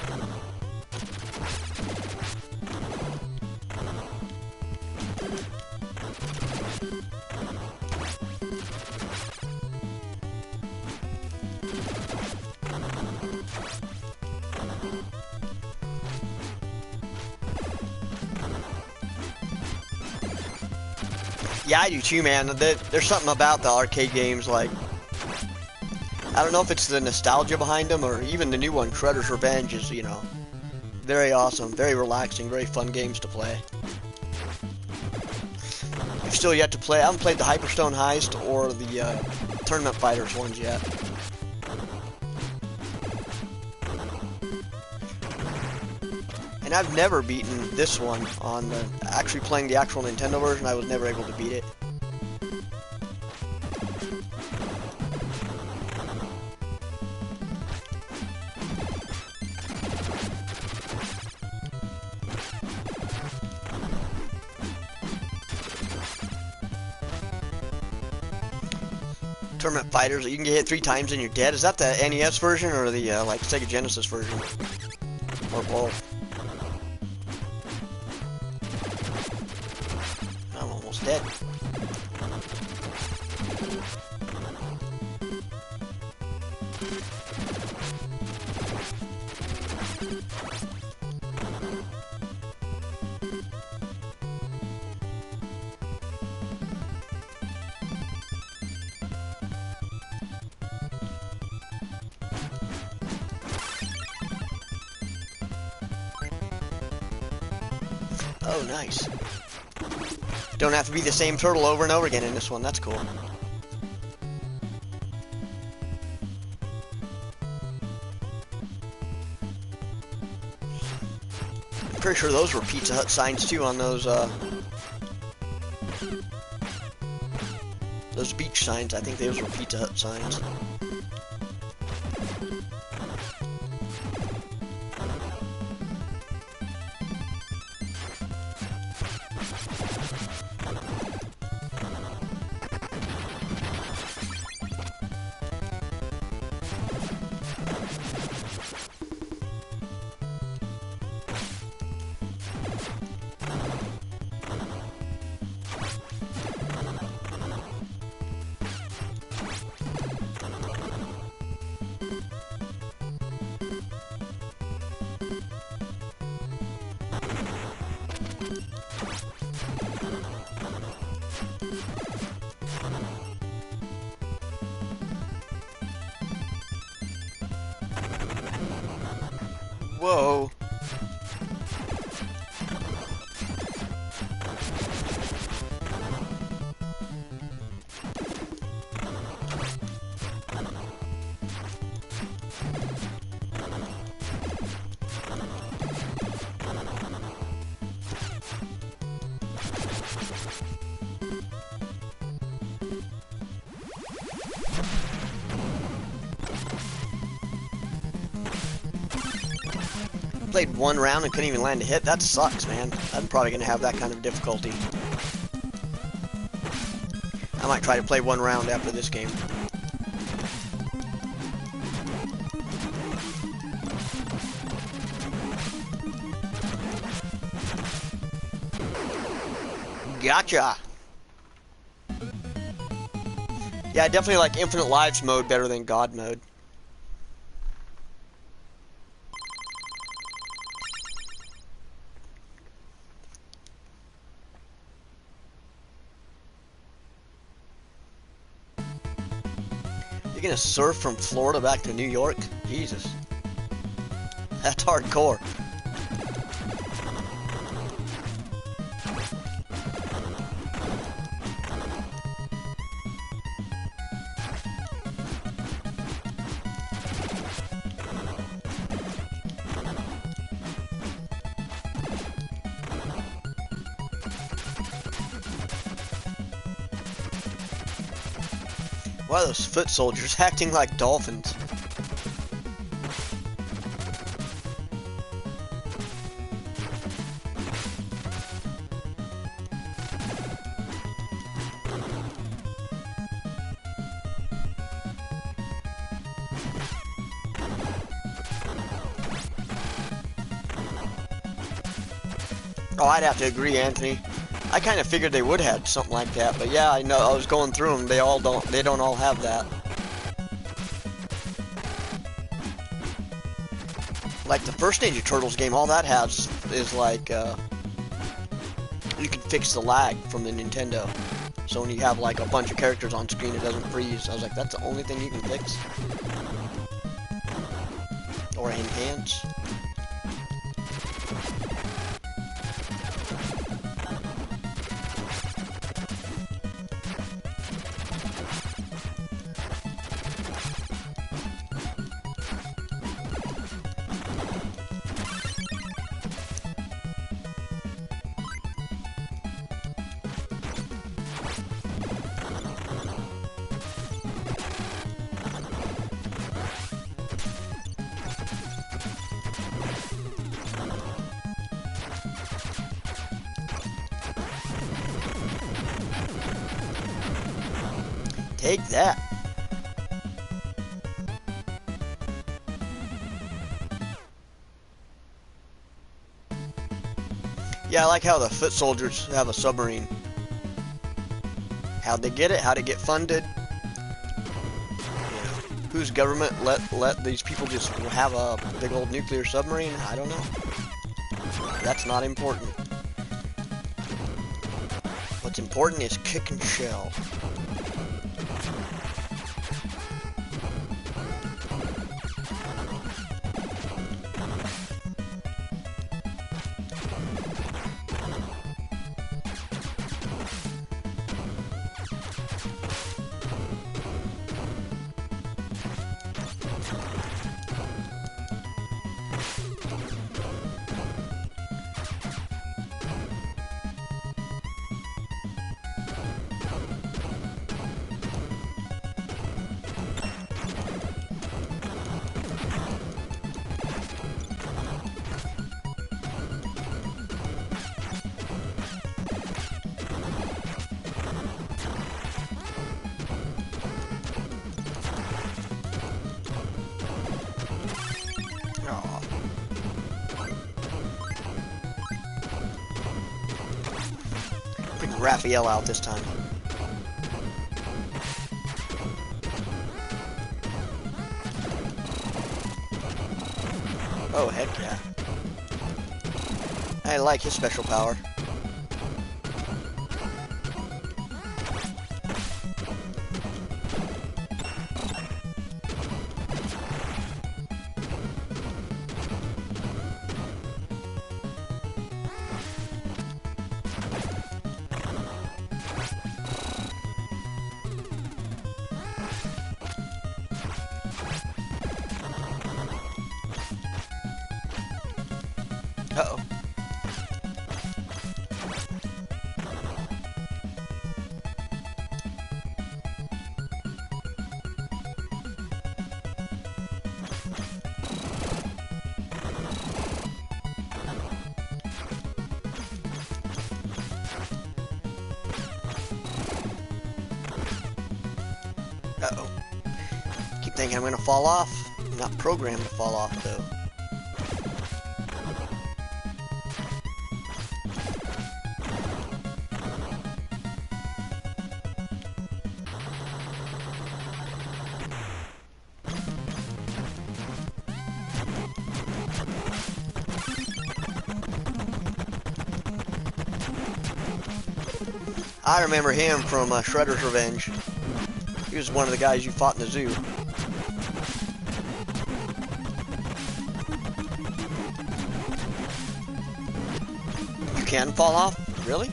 Yeah, I do too, man. There's something about the arcade games, like, I don't know if it's the nostalgia behind them or even the new one, Shredder's Revenge, is, you know, very awesome, very relaxing, very fun games to play. I've still yet to play. I haven't played the Hyperstone Heist or the Tournament Fighters ones yet. And I've never beaten this one on actually playing the actual Nintendo version. I was never able to beat it. Tournament Fighters, you can get hit 3 times and you're dead. Is that the NES version or the like Sega Genesis version? Or both? I'm almost dead. Oh, nice. Don't have to be the same turtle over and over again in this one. That's cool. I'm pretty sure those were Pizza Hut signs too on those beach signs. I think those were Pizza Hut signs. Whoa. Played one round and couldn't even land a hit. That sucks, man. I'm probably going to have that kind of difficulty. I might try to play one round after this game. Gotcha! Yeah, I definitely like Infinite Lives mode better than God mode. You're gonna surf from Florida back to New York? Jesus. That's hardcore. Why are those foot soldiers acting like dolphins? Oh, I'd have to agree, Anthony. I kind of figured they would have something like that, but yeah, I know. I was going through them. They don't all have that. Like the first Ninja Turtles game, all that has is like you can fix the lag from the Nintendo. So when you have like a bunch of characters on screen, it doesn't freeze. I was like, that's the only thing you can fix or enhance. Take that. Yeah, I like how the foot soldiers have a submarine. How'd they get it? How'd it get funded? Whose government let these people just have a big old nuclear submarine? I don't know. That's not important. What's important is kick and shell. Bring Raphael out this time. Oh, heck yeah. I like his special power. Uh-oh. keep thinking I'm gonna fall off. I'm not programmed to fall off though. I remember him from Shredder's Revenge. He was one of the guys you fought in the zoo. You can fall off? Really?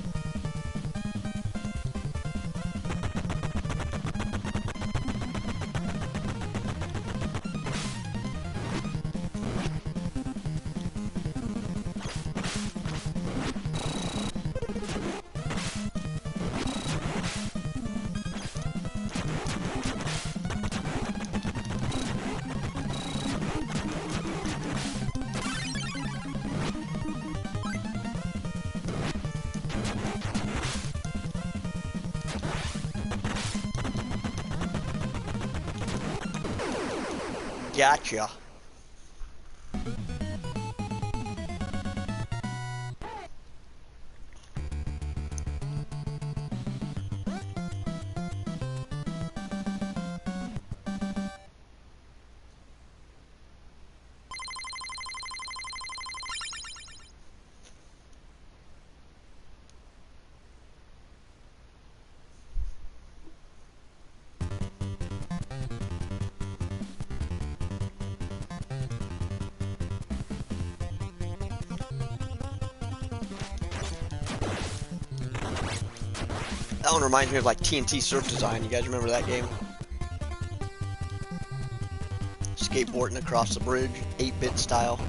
Gotcha. That one reminds me of like TNT Surf Design. You guys remember that game? Skateboarding across the bridge, 8-bit style.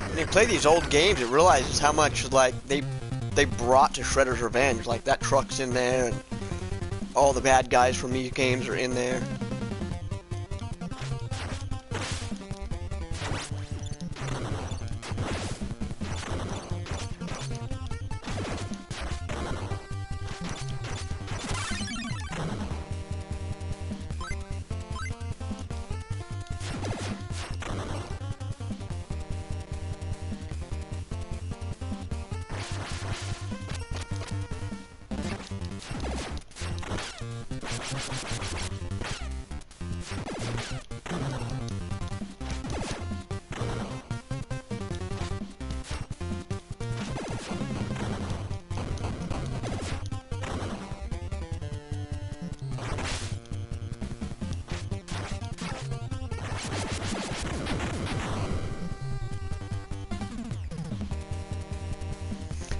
When you play these old games, it realizes how much like they brought to Shredder's Revenge. Like that truck's in there, and all the bad guys from these games are in there.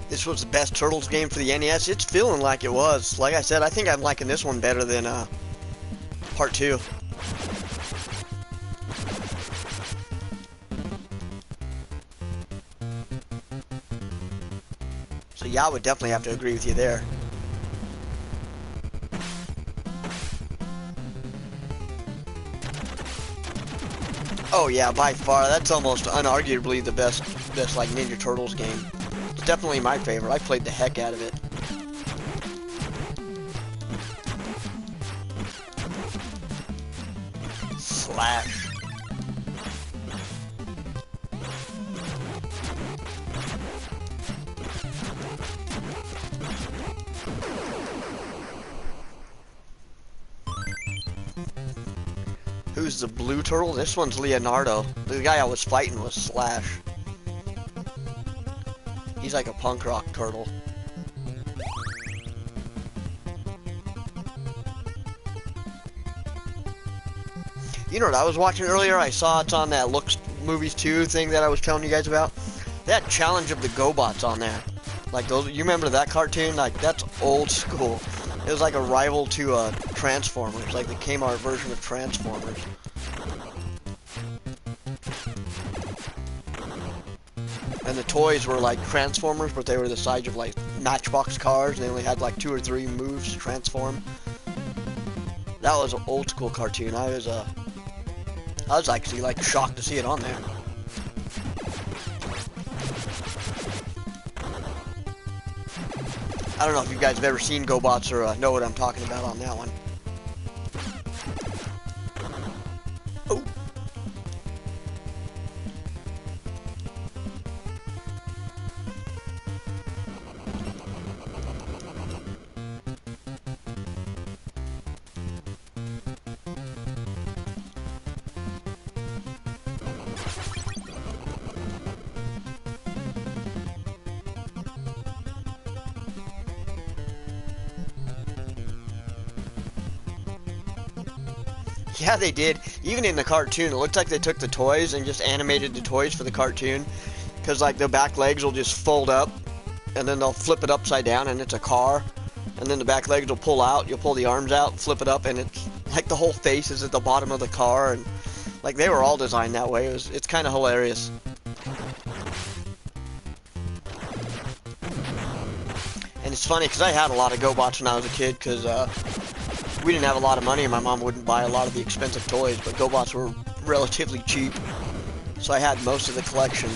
This was the best Turtles game for the NES. It's feeling like it was. Like I said, I think I'm liking this one better than Part 2. So yeah, I would definitely have to agree with you there. Oh yeah, by far, that's almost unarguably the best like Ninja Turtles game. It's definitely my favorite. I played the heck out of it. Slash. Who's the blue turtle? This one's Leonardo. The guy I was fighting was Slash. He's like a punk rock turtle. You know what I was watching earlier? I saw it's on that Looks Movies 2 thing that I was telling you guys about. They had Challenge of the GoBots on there. Like those, you remember that cartoon? Like that's old school. It was like a rival to Transformers, like the Kmart version of Transformers. And the toys were like Transformers, but they were the size of like Matchbox cars, and they only had like 2 or 3 moves to transform. That was an old school cartoon. I was actually like shocked to see it on there. I don't know if you guys have ever seen GoBots or know what I'm talking about on that one. Oh. Yeah, they did. Even in the cartoon, it looked like they took the toys and just animated the toys for the cartoon. Because, like, the back legs will just fold up, and then they'll flip it upside down, and it's a car. And then the back legs will pull out. You'll pull the arms out, flip it up, and it's like the whole face is at the bottom of the car. And, like, they were all designed that way. It's kind of hilarious. And it's funny, because I had a lot of GoBots when I was a kid, because, we didn't have a lot of money and my mom wouldn't buy a lot of the expensive toys, but GoBots were relatively cheap, so I had most of the collection.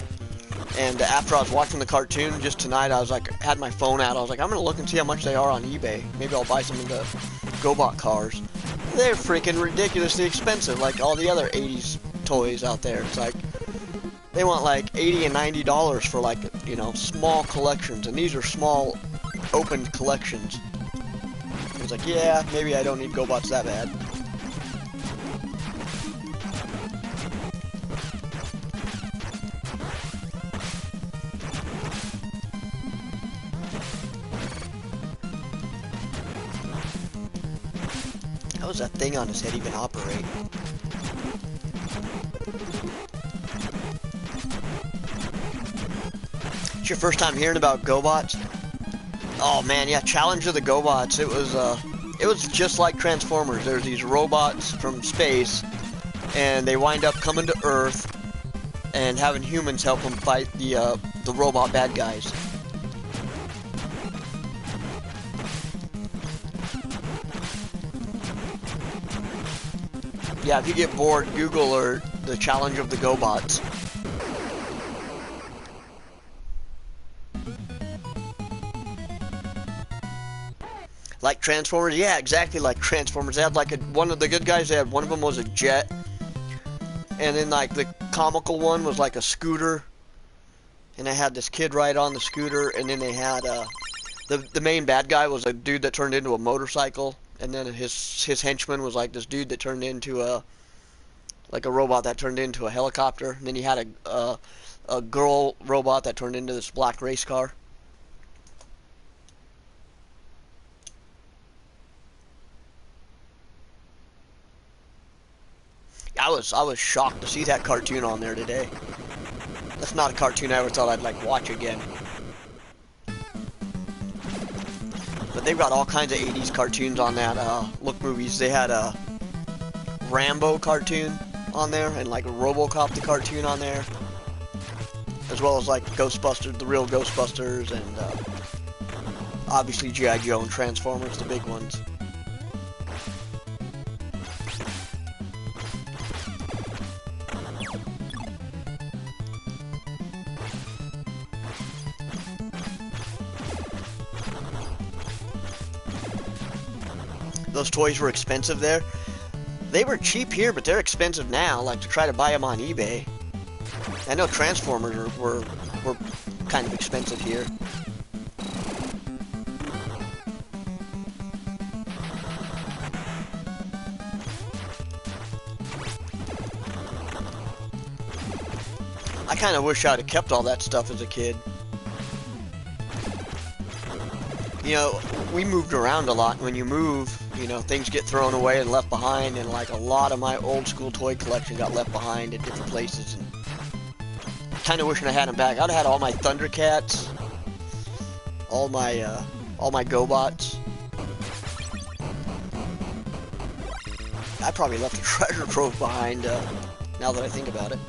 And after I was watching the cartoon just tonight, I was like, had my phone out, I was like, I'm gonna look and see how much they are on eBay. Maybe I'll buy some of the GoBot cars. They're freaking ridiculously expensive, like all the other 80s toys out there. It's like, they want like $80 and $90 for like, you know, small collections, and these are small, opened collections. It's like, yeah, maybe I don't need GoBots that bad. How does that thing on his head even operate? It's your first time hearing about GoBots? Oh man, yeah, Challenge of the GoBots. It was just like Transformers. There's these robots from space, and they wind up coming to Earth and having humans help them fight the robot bad guys. Yeah, if you get bored, Google or the Challenge of the GoBots. Like Transformers? Yeah, exactly like Transformers. They had like one of the good guys, they had one of them was a jet. And then like the comical one was like a scooter. And they had this kid ride on the scooter, and then they had the main bad guy was a dude that turned into a motorcycle, and then his henchman was like this dude that turned into a robot that turned into a helicopter. And then he had a girl robot that turned into this black race car. I was shocked to see that cartoon on there today. That's not a cartoon I ever thought I'd like watch again. But they've got all kinds of 80s cartoons on that Look Movies. They had a Rambo cartoon on there, and like RoboCop the cartoon on there, as well as like Ghostbusters, the real Ghostbusters, and obviously G.I. Joe and Transformers, the big ones. Those toys were expensive there. They were cheap here, but they're expensive now, like to try to buy them on eBay. I know Transformers were kind of expensive here. I kind of wish I'd have kept all that stuff as a kid. You know, we moved around a lot. When you move, you know, things get thrown away and left behind, and like a lot of my old school toy collection got left behind in different places, and kind of wishing I had them back. I'd have had all my Thundercats, all my GoBots. I probably left a treasure trove behind, now that I think about it.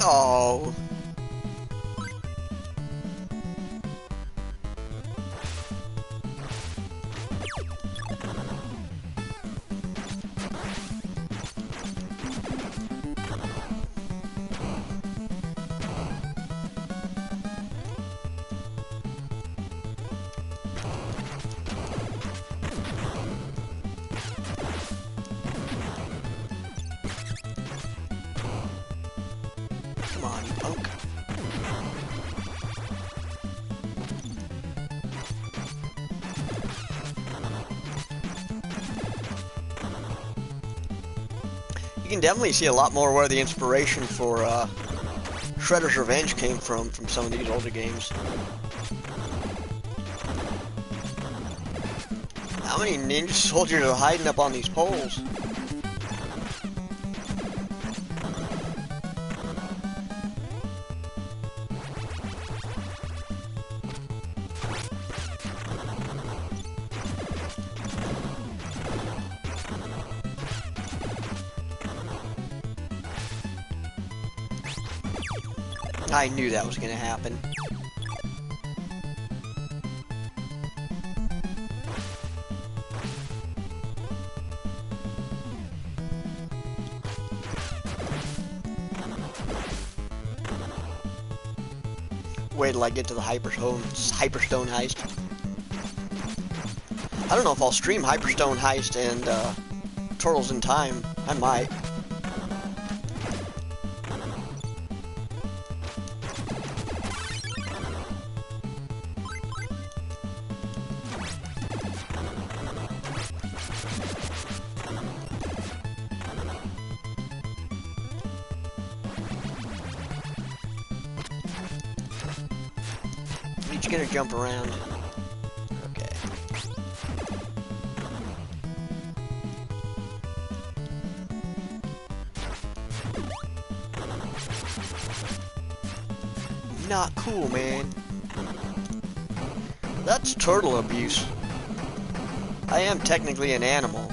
Oh. Come on, you punk. You can definitely see a lot more where the inspiration for Shredder's Revenge came from some of these older games. How many ninja soldiers are hiding up on these poles? I knew that was going to happen. Wait till I get to the Hyperstone heist. I don't know if I'll stream Hyperstone heist and Turtles in Time. I might. Each gonna jump around. Okay. Not cool, man. That's turtle abuse. I am technically an animal.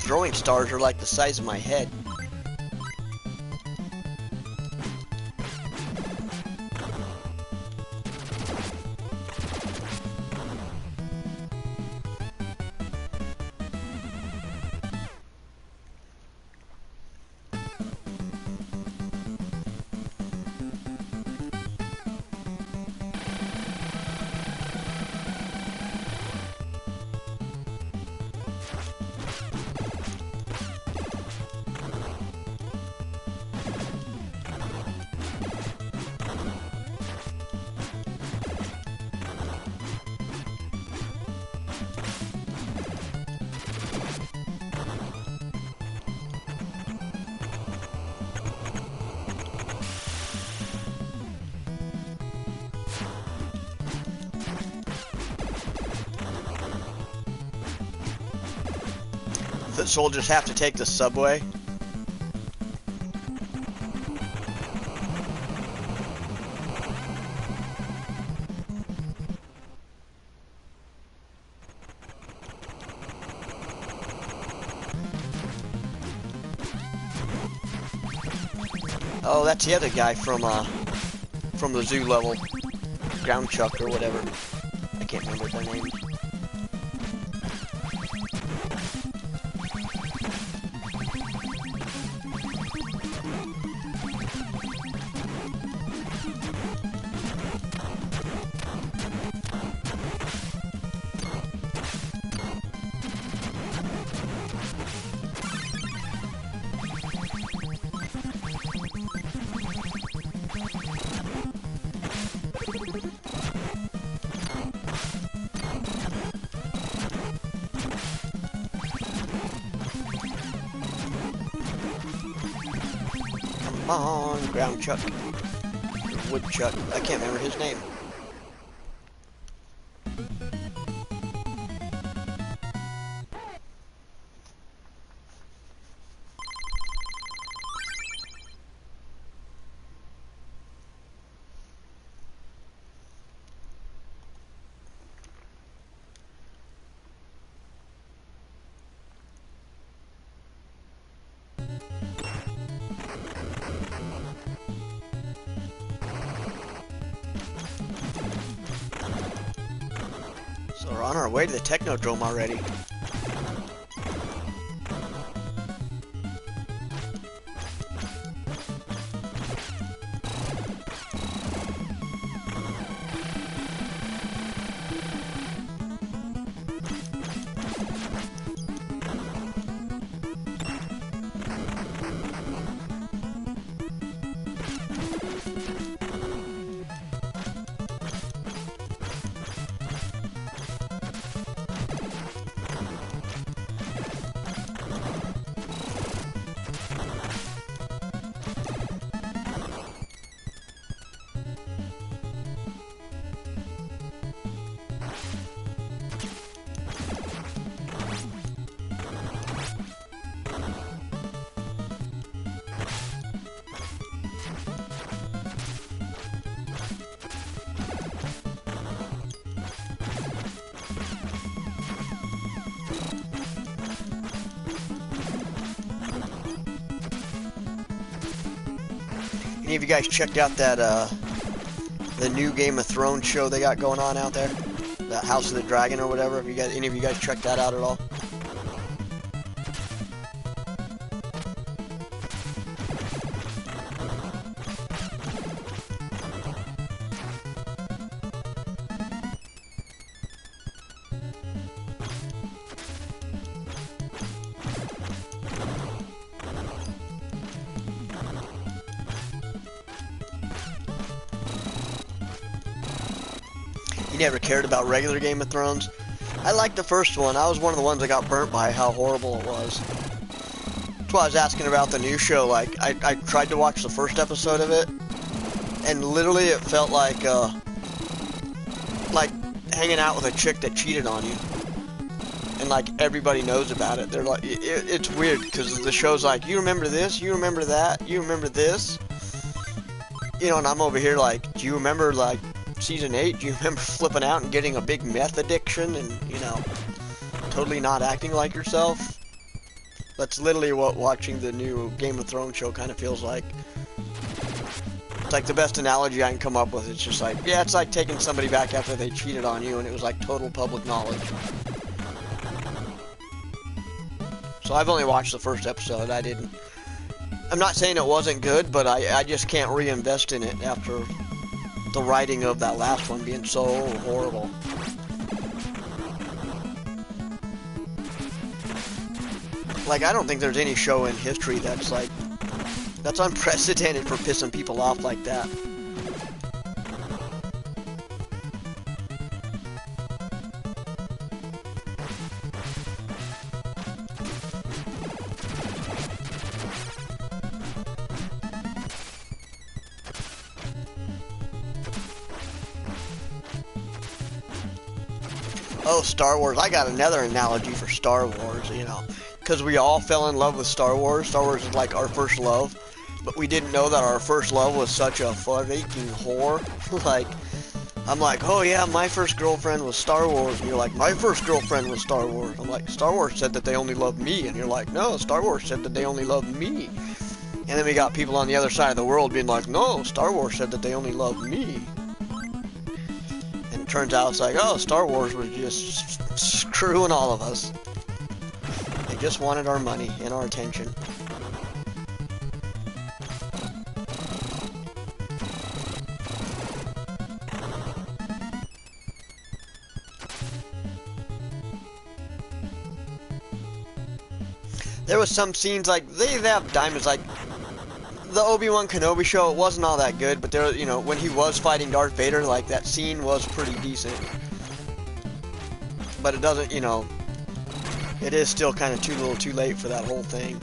throwing stars are like the size of my head. Foot soldiers have to take the subway. Oh, that's the other guy from the zoo level, Ground Chuck or whatever. I can't remember their name. Come on, Ground Chuck. Or Woodchuck. I can't remember his name. So we're on our way to the Technodrome already. Any of you guys checked out that the new Game of Thrones show they got going on out there? That House of the Dragon or whatever? Have you guys, any of you guys checked that out at all? You never cared about regular Game of Thrones? I liked the first one. I was one of the ones that got burnt by how horrible it was. That's why I was asking about the new show. Like, I tried to watch the first episode of it, and literally it felt like hanging out with a chick that cheated on you. And like everybody knows about it. They're like, it's weird because the show's like, you remember this, you remember that, you remember this. You know, and I'm over here like, do you remember like Season 8, do you remember flipping out and getting a big meth addiction and, you know, totally not acting like yourself? That's literally what watching the new Game of Thrones show kind of feels like. It's like the best analogy I can come up with. It's just like, yeah, it's like taking somebody back after they cheated on you and it was like total public knowledge. So I've only watched the first episode. I'm not saying it wasn't good, but I just can't reinvest in it after the writing of that last one being so horrible. Like, I don't think there's any show in history that's unprecedented for pissing people off like that. Oh, Star Wars. I got another analogy for Star Wars, you know. Because we all fell in love with Star Wars. Star Wars is like our first love. But we didn't know that our first love was such a freaking whore. Like, I'm like, oh yeah, my first girlfriend was Star Wars. And you're like, my first girlfriend was Star Wars. I'm like, Star Wars said that they only loved me. And you're like, no, Star Wars said that they only loved me. And then we got people on the other side of the world being like, no, Star Wars said that they only loved me. And it turns out it's like, oh, Star Wars was just screwing all of us. They just wanted our money and our attention. There was some scenes like they have diamonds, like the Obi-Wan Kenobi show. It wasn't all that good, but there, you know, when he was fighting Darth Vader, like that scene was pretty decent. But it doesn't, you know, it is still kind of too little, too late for that whole thing.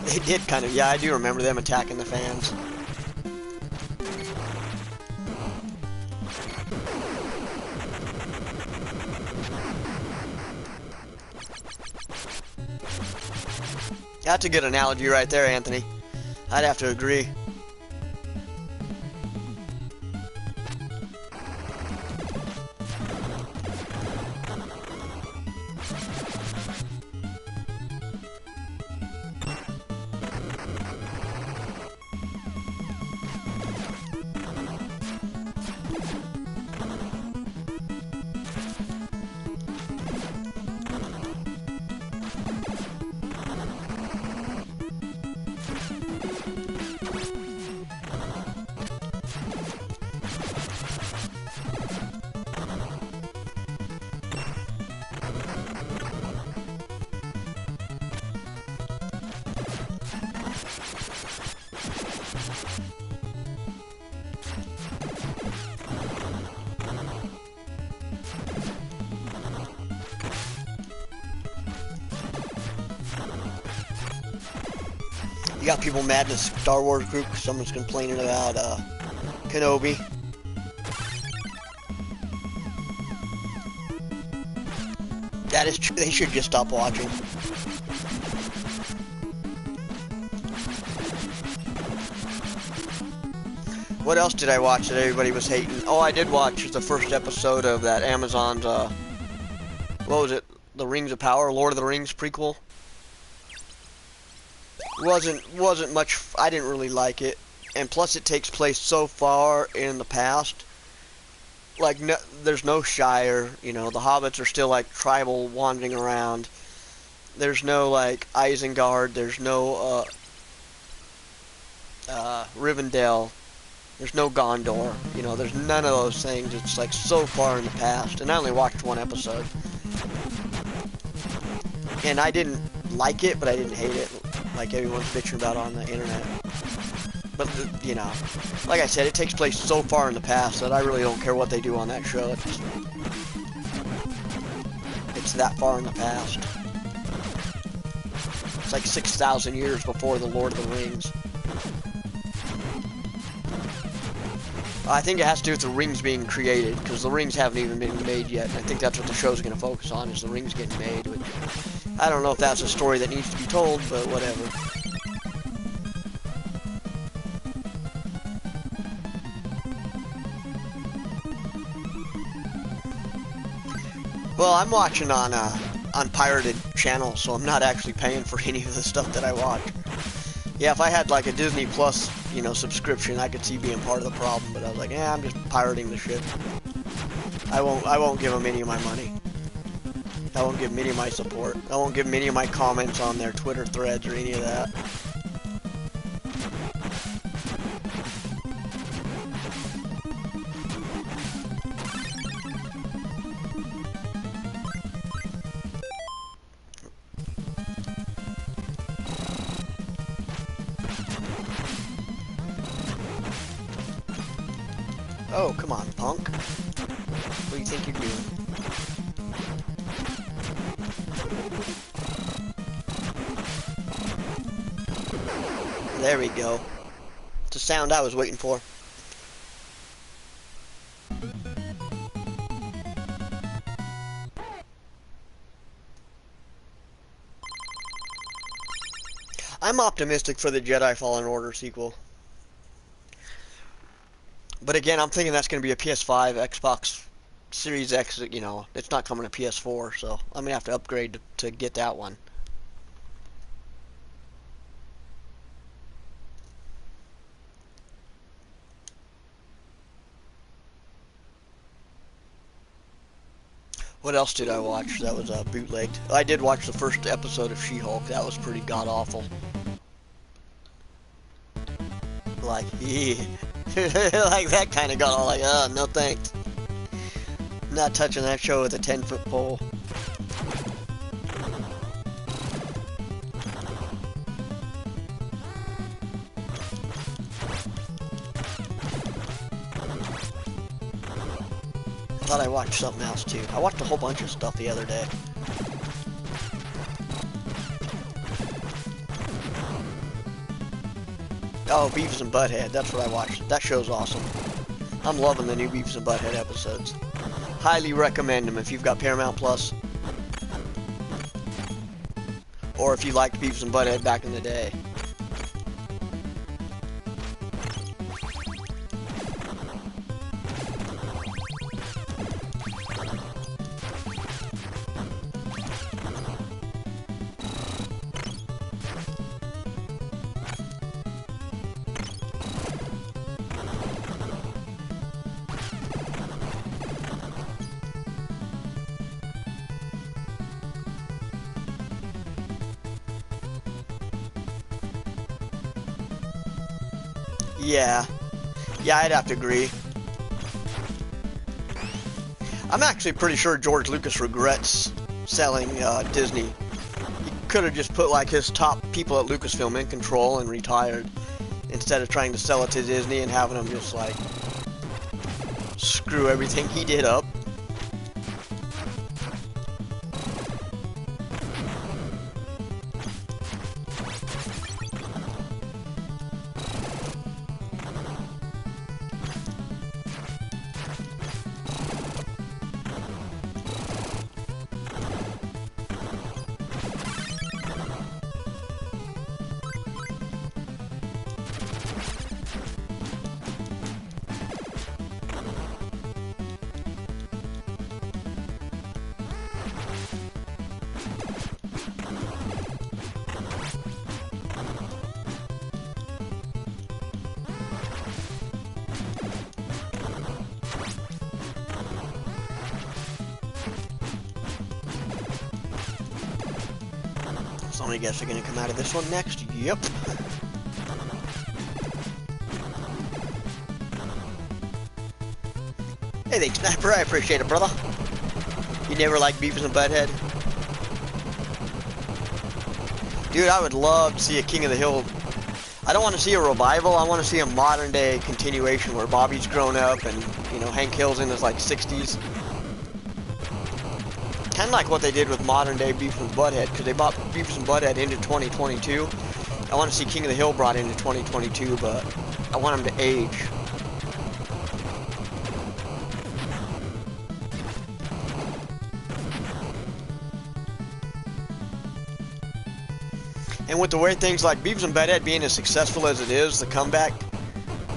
They did kind of, yeah, I do remember them attacking the fans. That's a good analogy right there, Anthony. I'd have to agree. You got people mad in the Star Wars group because someone's complaining about Kenobi. That is true. They should just stop watching. What else did I watch that everybody was hating? Oh, I did watch the first episode of that Amazon's, what was it? The Rings of Power, Lord of the Rings prequel. Wasn't much. I didn't really like it, and plus it takes place so far in the past. Like, no, there's no Shire. You know, the hobbits are still like tribal wandering around. There's no like Isengard. There's no Rivendell. There's no Gondor. You know, there's none of those things. It's like so far in the past, and I only watched one episode, and I didn't like it, but I didn't hate it. Like everyone's bitching about on the internet. But, you know, like I said, it takes place so far in the past that I really don't care what they do on that show. It's that far in the past. It's like 6,000 years before the Lord of the Rings. I think it has to do with the rings being created, because the rings haven't even been made yet. I think that's what the show's going to focus on, is the rings getting made, which I don't know if that's a story that needs to be told, but whatever. Well, I'm watching on pirated channels, so I'm not actually paying for any of the stuff that I watch. Yeah, if I had like a Disney Plus, you know, subscription, I could see being part of the problem. But I was like, yeah, I'm just pirating the shit. I won't give them any of my money. I won't give them any of my support. I won't give them any of my comments on their Twitter threads or any of that. Oh, come on, punk. What do you think you're doing? There we go. It's the sound I was waiting for. I'm optimistic for the Jedi Fallen Order sequel. But again, I'm thinking that's going to be a PS5, Xbox Series X, you know, it's not coming to PS4, so I'm going to have to upgrade to get that one. What else did I watch that was bootlegged? I did watch the first episode of She-Hulk. That was pretty god-awful. Like, yeah. Like that kind of got all like, oh, no thanks. Not touching that show with a 10-foot pole. I thought I watched something else too. I watched a whole bunch of stuff the other day. Oh, Beavis and Butthead. That's what I watched. That show's awesome. I'm loving the new Beavis and Butthead episodes. Highly recommend them if you've got Paramount Plus. Or if you liked Beavis and Butthead back in the day. Yeah. Yeah, I'd have to agree. I'm actually pretty sure George Lucas regrets selling Disney. He could have just put like his top people at Lucasfilm in control and retired, instead of trying to sell it to Disney and having them just like screw everything he did up. So I guess they're going to come out of this one next. Yep. Hey, thanks, Sniper. I appreciate it, brother. You never liked Beavis and Butthead? Dude, I would love to see a King of the Hill. I don't want to see a revival. I want to see a modern-day continuation where Bobby's grown up and, you know, Hank Hill's in his, like, 60s. Kind of like what they did with modern-day Beavis and Butthead, because they brought Beavis and Butthead into 2022. I want to see King of the Hill brought into 2022, but I want them to age. And with the way things like Beavis and Butthead being as successful as it is, the comeback,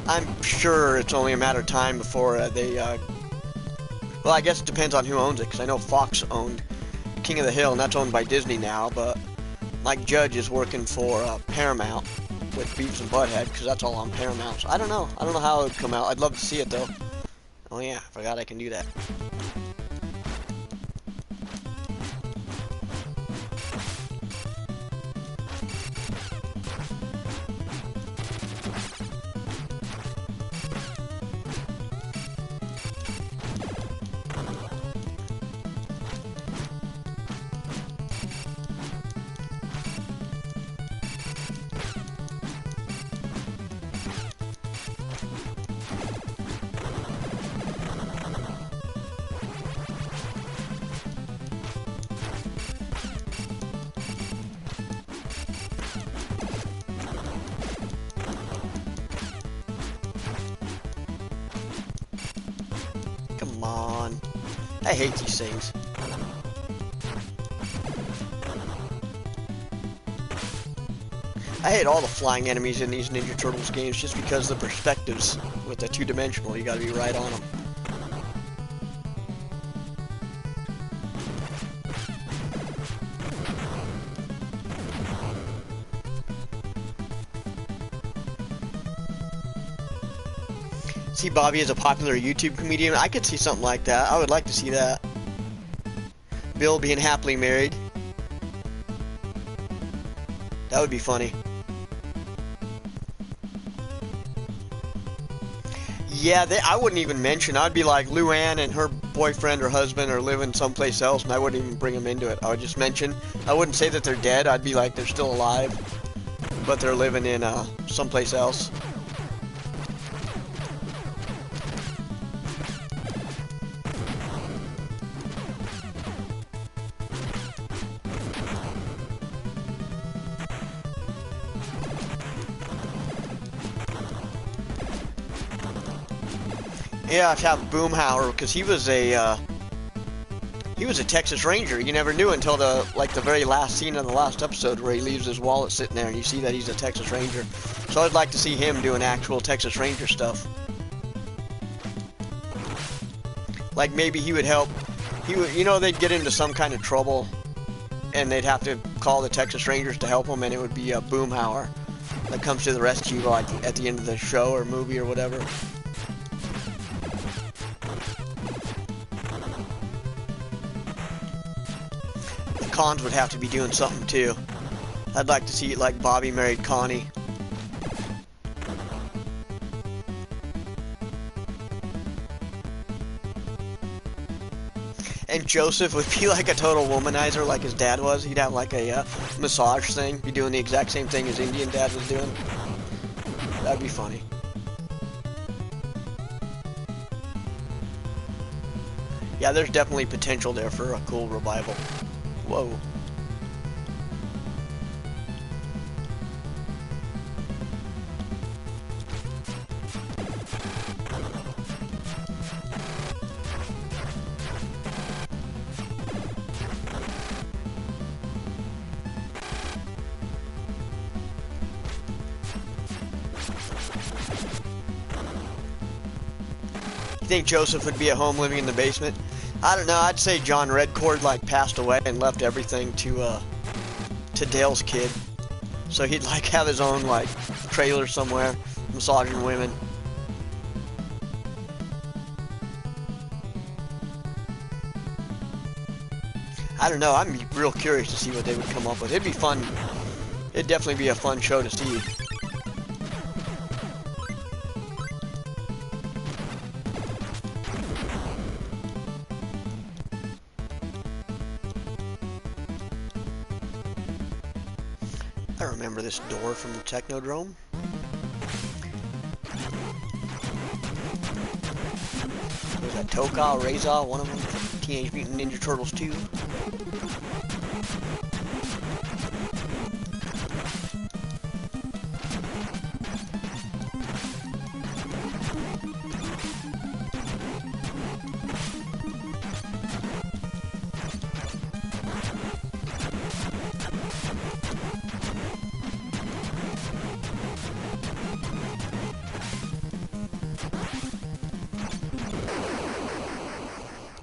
I'm sure it's only a matter of time before well, I guess it depends on who owns it, because I know Fox owned King of the Hill, and that's owned by Disney now, but Mike Judge is working for Paramount with Beavis and Butthead, because that's all on Paramount. So I don't know. I don't know how it would come out. I'd love to see it, though. Oh yeah, forgot I can do that. Come on. I hate these things. I hate all the flying enemies in these Ninja Turtles games just because the perspectives with the two-dimensional, you gotta be right on them. See Bobby as a popular YouTube comedian. I could see something like that. I would like to see that. Bill being happily married. That would be funny. Yeah, I wouldn't even mention. I'd be like Luann and her boyfriend or husband are living someplace else, and I wouldn't even bring them into it. I would just mention. I wouldn't say that they're dead. I'd be like they're still alive, but they're living in someplace else. Yeah, I'd have Boomhauer, because he was a Texas Ranger. You never knew until the very last scene of the last episode where he leaves his wallet sitting there and you see that he's a Texas Ranger. So I'd like to see him doing actual Texas Ranger stuff. Like maybe he would help. You know, they'd get into some kind of trouble and they'd have to call the Texas Rangers to help them, and it would be Boomhauer that comes to the rescue like at the end of the show or movie or whatever. Cons would have to be doing something too. I'd like to see it like Bobby married Connie. And Joseph would be like a total womanizer like his dad was. He'd have like a massage thing, be doing the exact same thing his Indian dad was doing. That'd be funny. Yeah, there's definitely potential there for a cool revival. Whoa. You think Joseph would be at home living in the basement? I don't know. I'd say John Redcord like passed away and left everything to Dale's kid, so he'd like have his own like trailer somewhere, massaging women. I don't know. I'm real curious to see what they would come up with. It'd be fun. It'd definitely be a fun show to see. I remember this door from the Technodrome. Was that Toka, Reza, one of them from Teenage Mutant Ninja Turtles 2?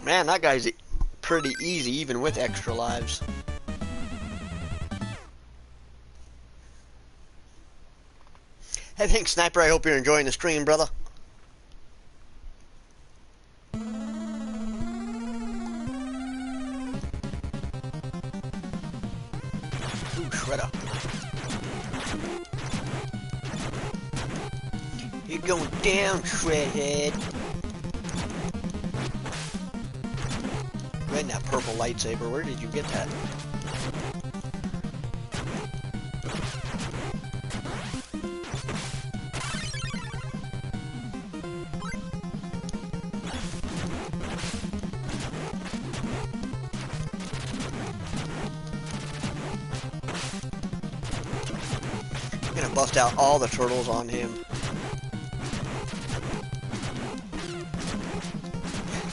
Man, that guy's pretty easy even with extra lives. Hey, thanks, Sniper. I hope you're enjoying the stream, brother. Ooh, Shredder. You're going down, Shredhead. Red, that purple lightsaber. Where did you get that? I'm gonna bust out all the turtles on him.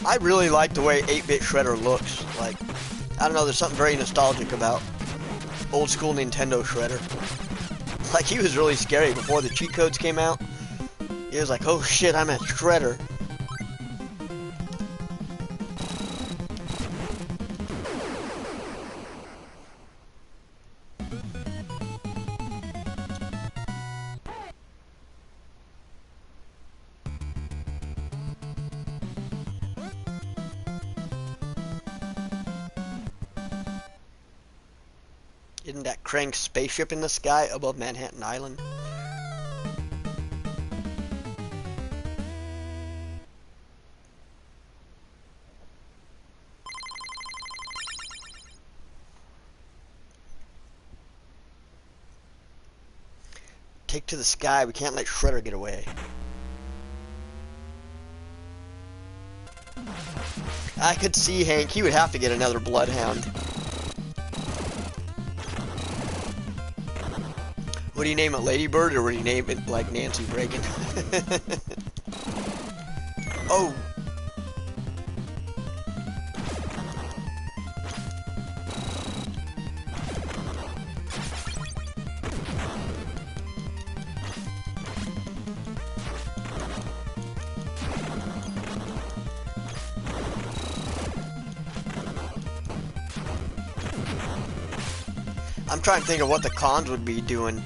I really like the way 8-bit Shredder looks. Like, I don't know, there's something very nostalgic about old school Nintendo Shredder. Like, he was really scary before the cheat codes came out. He was like, oh shit, I'm a Shredder. Isn't that Krang's spaceship in the sky above Manhattan Island? Take to the sky. We can't let Shredder get away. I could see Hank. He would have to get another Bloodhound. Would he name it Ladybird, or would he name it like Nancy Reagan? Oh! I'm trying to think of what the cons would be doing.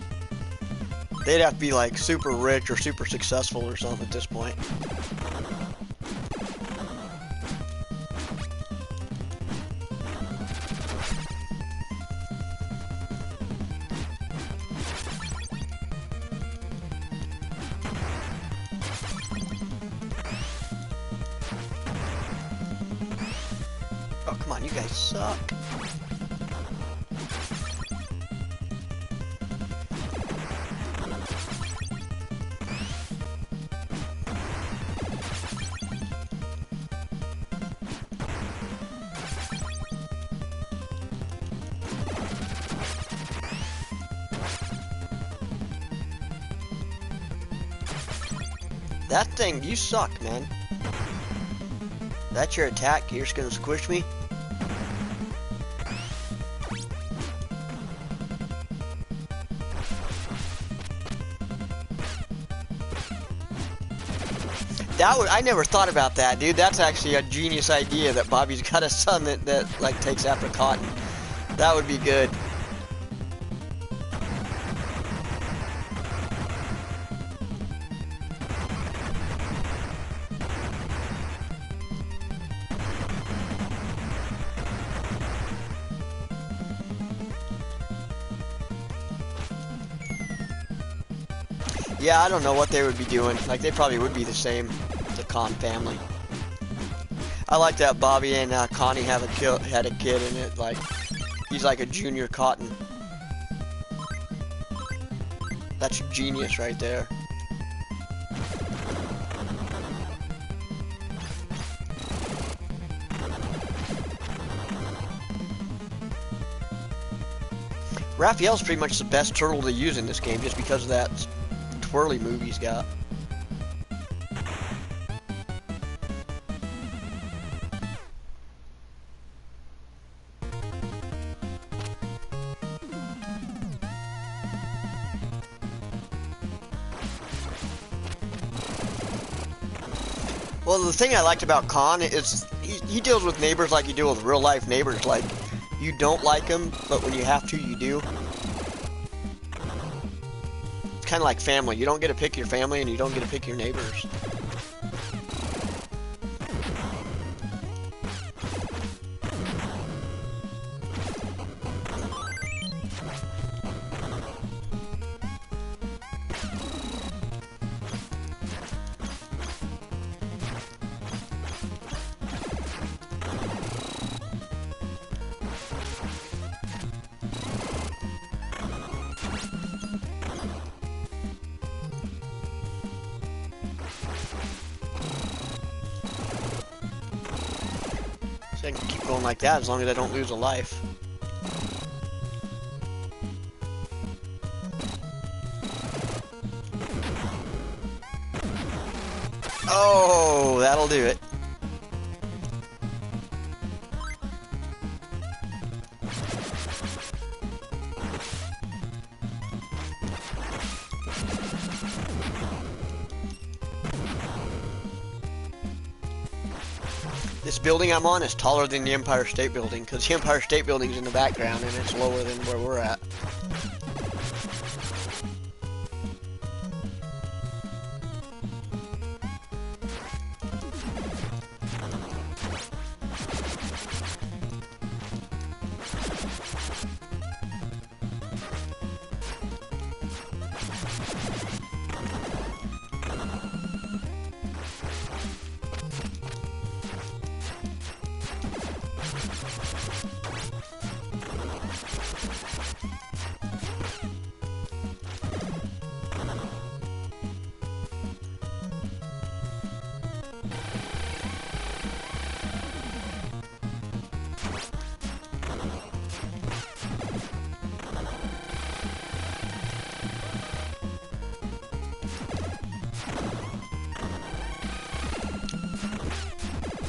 They'd have to be like super rich or super successful or something at this point. Oh, come on, you guys suck. That thing, you suck, man. That's your attack? You're just gonna squish me? I never thought about that, dude. That's actually a genius idea, that Bobby's got a son that like takes after Cotton. That would be good. Yeah, I don't know what they would be doing. Like, they probably would be the same, the Khan family. I like that Bobby and Connie had a kid in it. Like, he's like a junior Cotton. That's genius right there. Raphael's pretty much the best turtle to use in this game just because of that twirly move he's got. Well, the thing I liked about Khan is he deals with neighbors like you deal with real life neighbors. Like, you don't like them, but when you have to, you do. It's kind of like family. You don't get to pick your family, and you don't get to pick your neighbors. I can keep going like that as long as I don't lose a life. Oh, that'll do it. This building I'm on is taller than the Empire State Building, because the Empire State Building's in the background and it's lower than where we're at.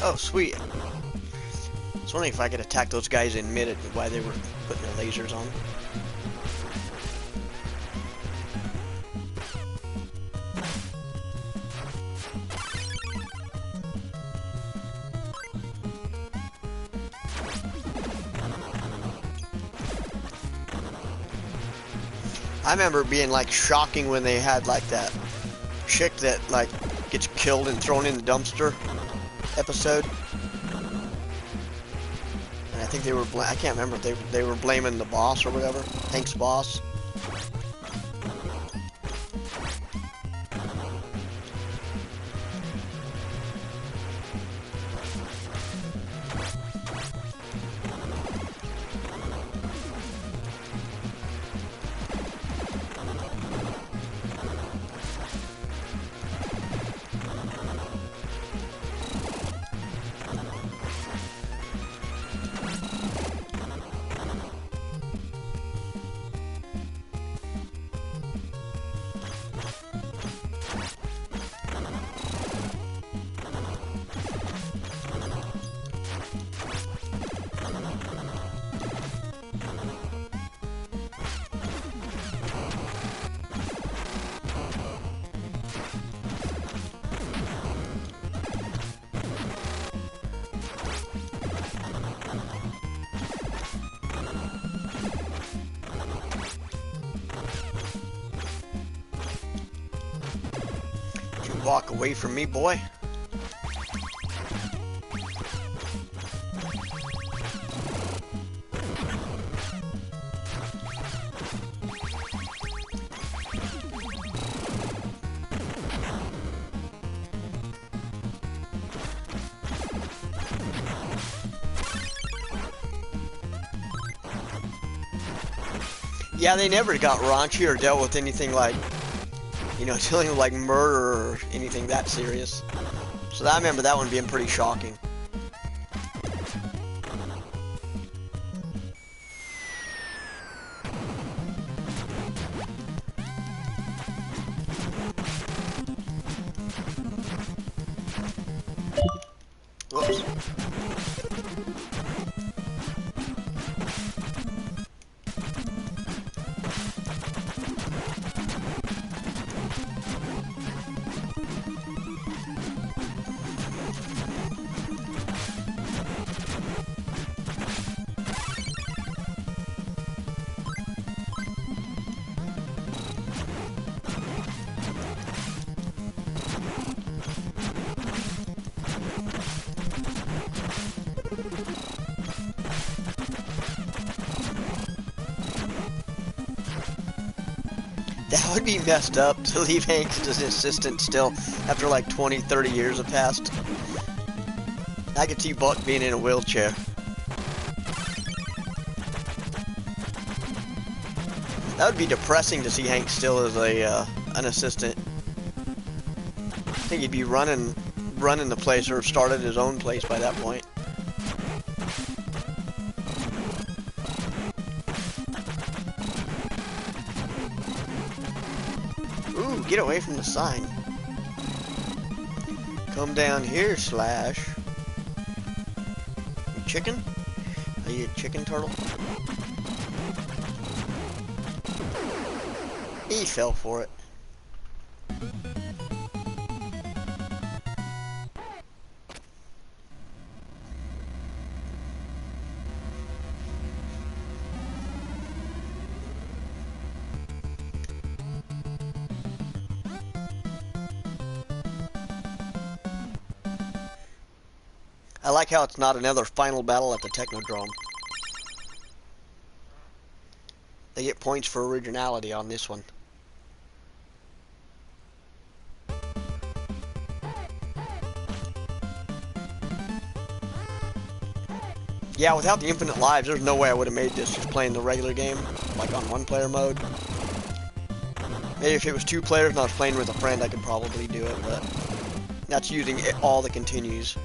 Oh, sweet. I was wondering if I could attack those guys in mid while they were putting their lasers on. I remember it being like shocking when they had like that chick that like gets killed and thrown in the dumpster episode, and I think they were I can't remember if they were blaming the boss or whatever, Hank's boss. Walk away from me, boy. Yeah, they never got raunchy or dealt with anything like, you know, dealing with like murder or anything that serious. So I remember that one being pretty shocking. Whoops. That would be messed up to leave Hank as his assistant still after like 20, 30 years have passed. I could see Buck being in a wheelchair. That would be depressing to see Hank still as an assistant. I think he'd be running the place or started his own place by that point. Ooh, get away from the sign. Come down here, Slash. You chicken? Are you a chicken turtle? He fell for it. I like how it's not another final battle at the Technodrome. They get points for originality on this one. Yeah, without the infinite lives, there's no way I would have made this just playing the regular game, like on one-player mode. Maybe if it was 2 players and I was playing with a friend, I could probably do it, but that's using all the continues.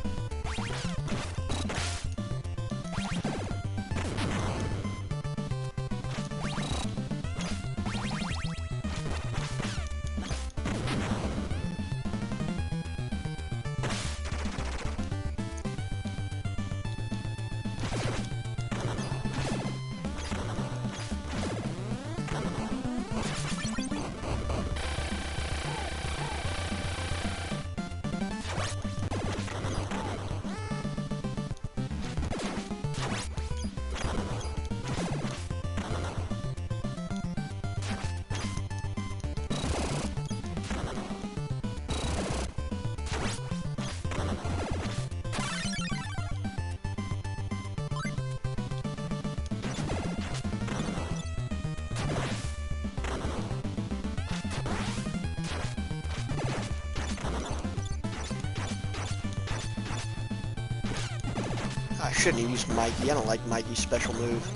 I shouldn't have used Mikey. I don't like Mikey's special move.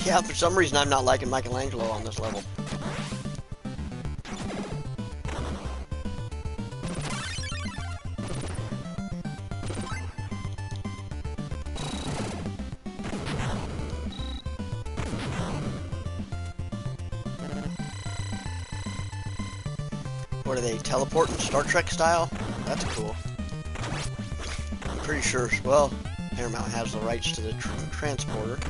Yeah, for some reason I'm not liking Michelangelo on this level. What are they, teleporting Star Trek style? That's cool. I'm pretty sure, well, Paramount has the rights to the transporter.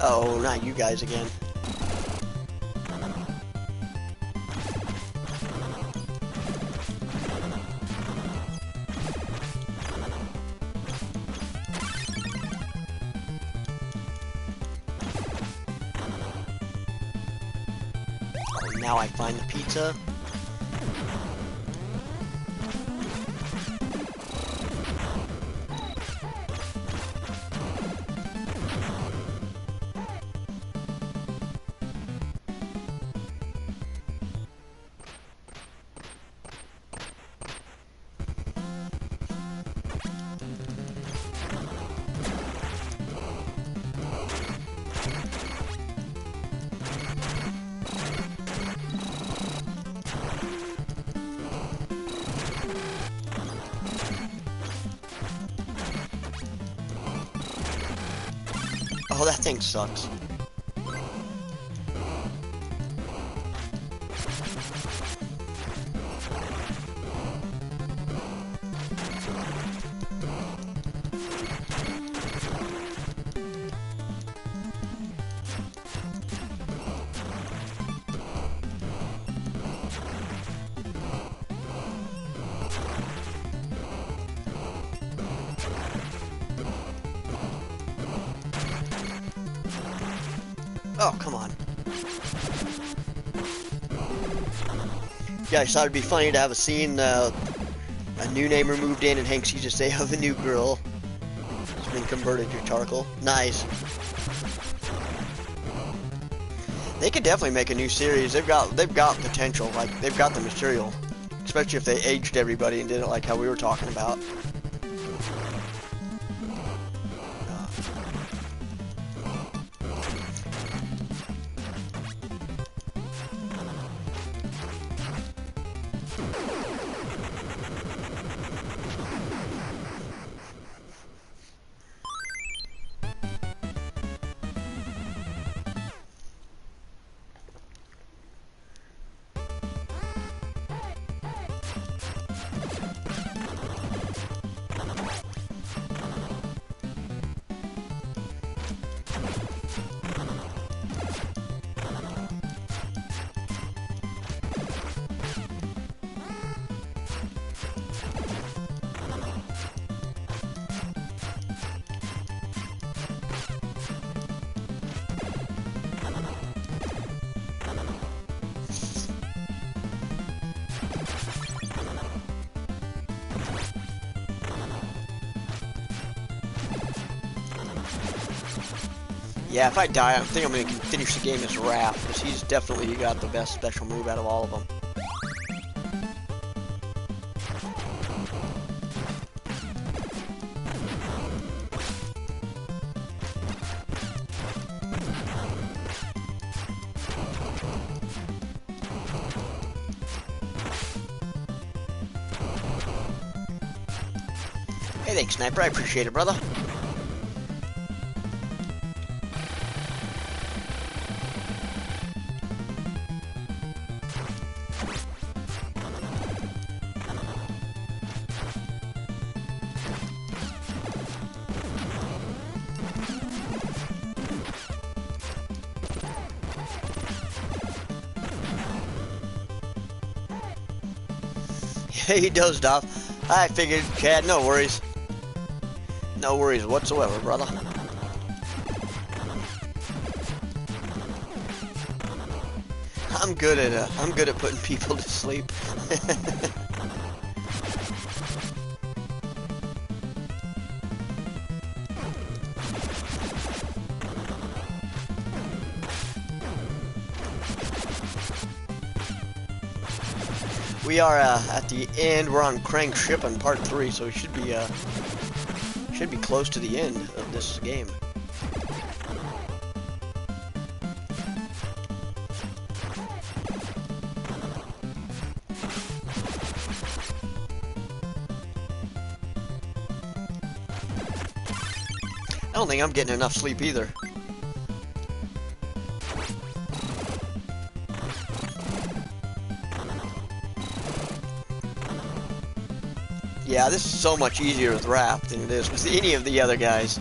Oh, not you guys again. Oh, now I find the pizza. Oh, that thing sucks. Oh, come on. Yeah, I thought it'd be funny to have a scene, a new neighbor moved in and Hank sees just say, have a new girl. It's been converted to charcoal. Nice. They could definitely make a new series. They've got potential. Like, they've got the material. Especially if they aged everybody and did it like how we were talking about. Yeah, if I die, I think I'm going to finish the game as Raph, because he's definitely got the best special move out of all of them. Hey, thanks, Sniper. I appreciate it, brother. Yeah, he dozed off. I figured, Chad, no worries. No worries whatsoever, brother. I'm good at putting people to sleep. We are at the end. We're on Crank Ship on part 3, so we should be close to the end of this game. I don't think I'm getting enough sleep either. Yeah, this is so much easier with Raph than it is with any of the other guys.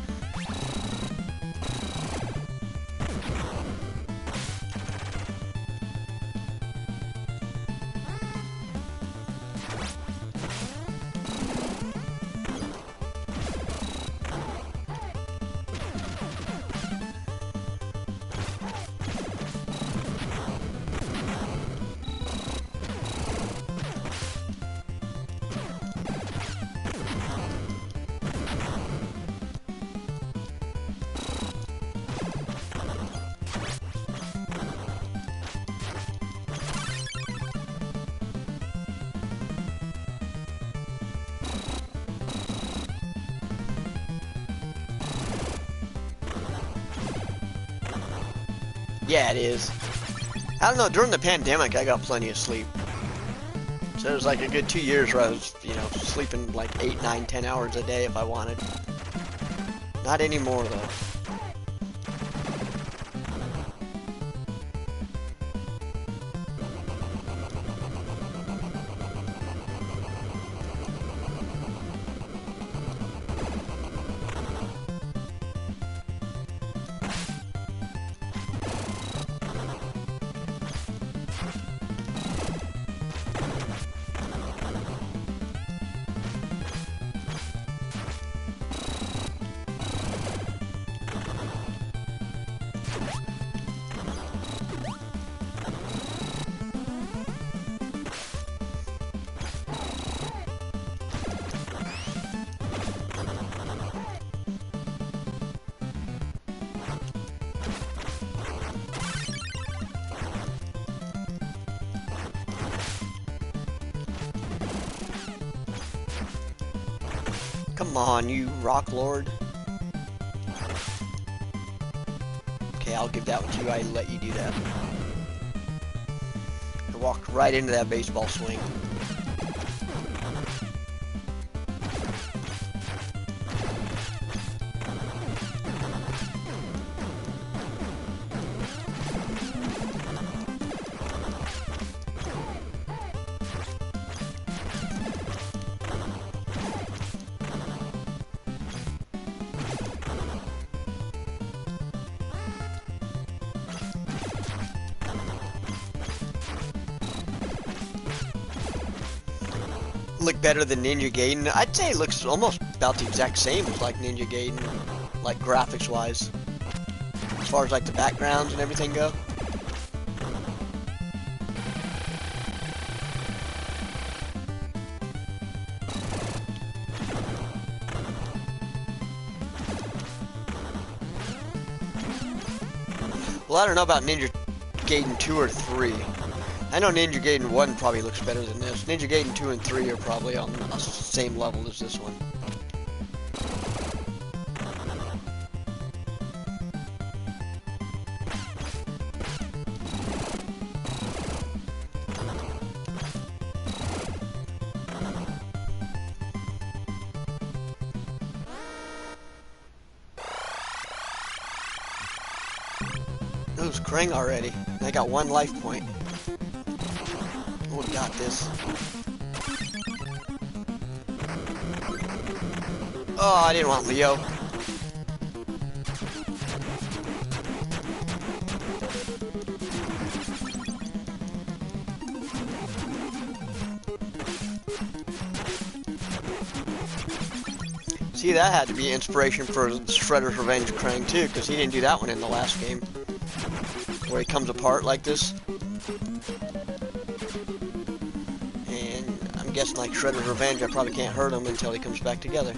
Yeah, it is. I don't know, during the pandemic, I got plenty of sleep. So it was like a good 2 years where I was, you know, sleeping like 8, 9, 10 hours a day if I wanted. Not anymore, though. Come on, you rock lord. Okay, I'll give that one to you. I let you do that. I walked right into that baseball swing. Look better than Ninja Gaiden. I'd say it looks almost about the exact same as like Ninja Gaiden, like graphics wise, as far as like the backgrounds and everything go. Well, I don't know about Ninja Gaiden 2 or 3. I know Ninja Gaiden 1 probably looks better than this. Ninja Gaiden 2 and 3 are probably on the same level as this one. Ooze, Krang already. I got 1 life point. Oh, we got this. Oh, I didn't want Leo. See, that had to be inspiration for Shredder's Revenge Krang too, because he didn't do that one in the last game. Where he comes apart like this. I'm guessing like Shredder's Revenge, I probably can't hurt him until he comes back together.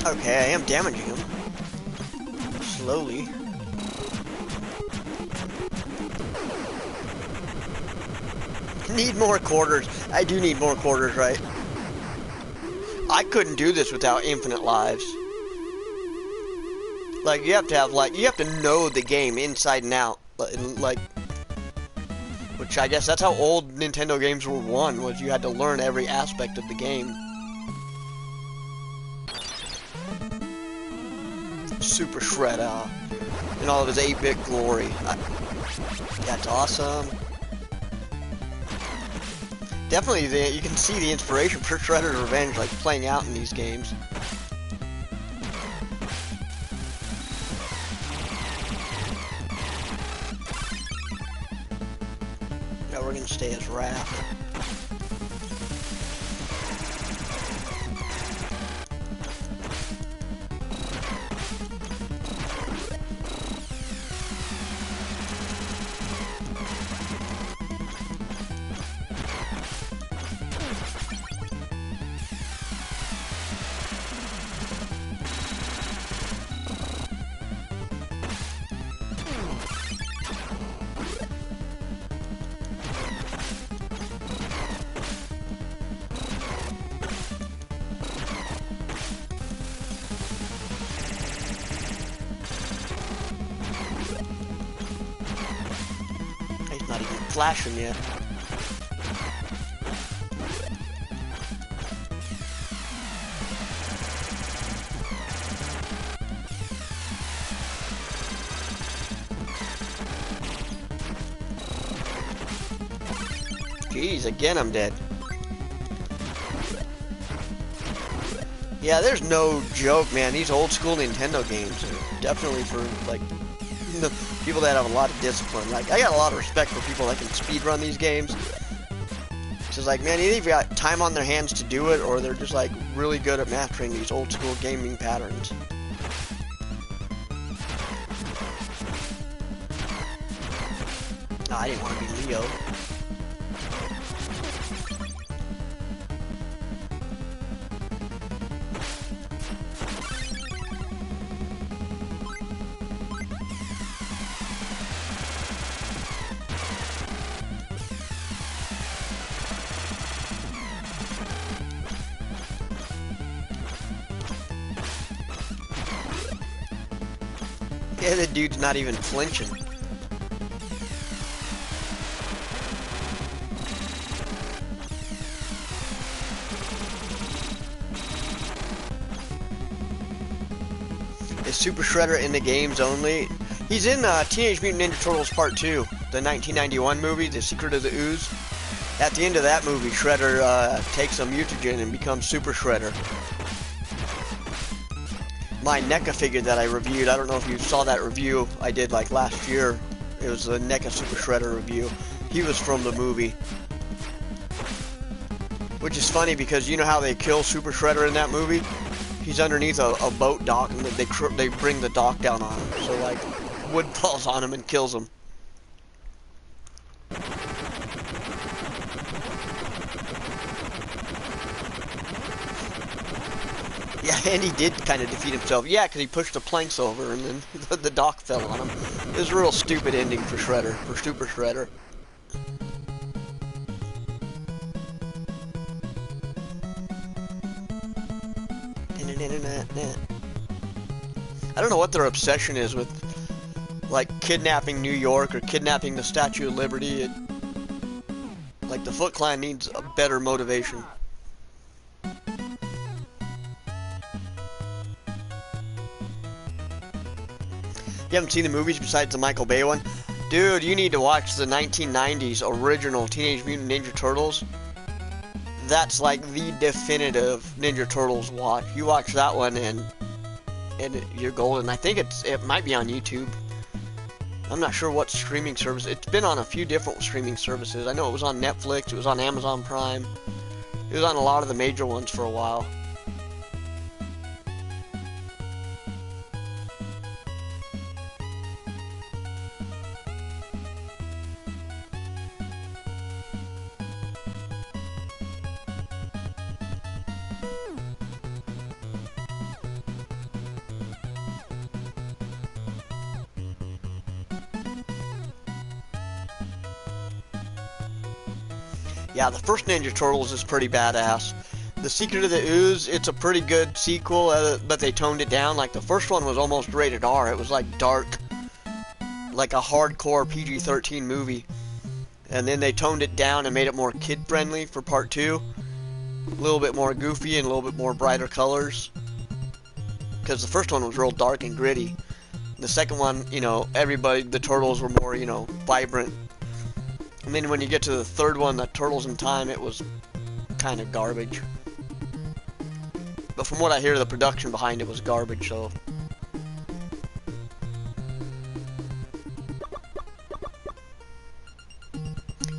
Okay, I am damaging him. Slowly. Need more quarters. I do need more quarters, right? I couldn't do this without infinite lives. Like, you have to have, like, you have to know the game inside and out. Like, which I guess that's how old Nintendo games were won, was you had to learn every aspect of the game. Super Shredder in all of his 8-bit glory. That's awesome. Definitely, you can see the inspiration for Shredder's Revenge like playing out in these games. we're gonna stay as Raph. He's not even flashing yet. Jeez, again I'm dead. Yeah, there's no joke, man. These old school Nintendo games are definitely for, like, the people that have a lot of discipline. Like, I got a lot of respect for people that can speedrun these games. It's just like, man, either you've got time on their hands to do it, or they're just, like, really good at mastering these old school gaming patterns. I didn't want to be Leo. Yeah, the dude's not even flinching. Is Super Shredder in the games only? He's in Teenage Mutant Ninja Turtles Part 2, the 1991 movie, The Secret of the Ooze. At the end of that movie, Shredder takes a mutagen and becomes Super Shredder. My NECA figure that I reviewed, I don't know if you saw that review I did like last year. It was the NECA Super Shredder review. He was from the movie. Which is funny because you know how they kill Super Shredder in that movie? He's underneath a boat dock and they bring the dock down on him. So like, wood falls on him and kills him. Yeah, and he did kind of defeat himself. Yeah, because he pushed the planks over and then the dock fell on him. It was a real stupid ending for Shredder, for Super Shredder. I don't know what their obsession is with, like, kidnapping New York or kidnapping the Statue of Liberty. Like, the Foot Clan needs a better motivation. You haven't seen the movies besides the Michael Bay one? Dude, you need to watch the 1990s original Teenage Mutant Ninja Turtles. That's like the definitive Ninja Turtles watch. You watch that one and you're golden. I think it might be on YouTube. I'm not sure what streaming service. It's been on a few different streaming services. I know it was on Netflix, it was on Amazon Prime. It was on a lot of the major ones for a while. Yeah, the first Ninja Turtles is pretty badass. The Secret of the Ooze, it's a pretty good sequel, but they toned it down. Like, the first one was almost rated R. It was, like, dark, like a hardcore PG-13 movie. And then they toned it down and made it more kid-friendly for Part 2. A little bit more goofy and a little bit more brighter colors. Because the first one was real dark and gritty. The second one, you know, the turtles were more, you know, vibrant. And then when you get to the third one, the Turtles in Time, it was kind of garbage. But from what I hear, the production behind it was garbage, so...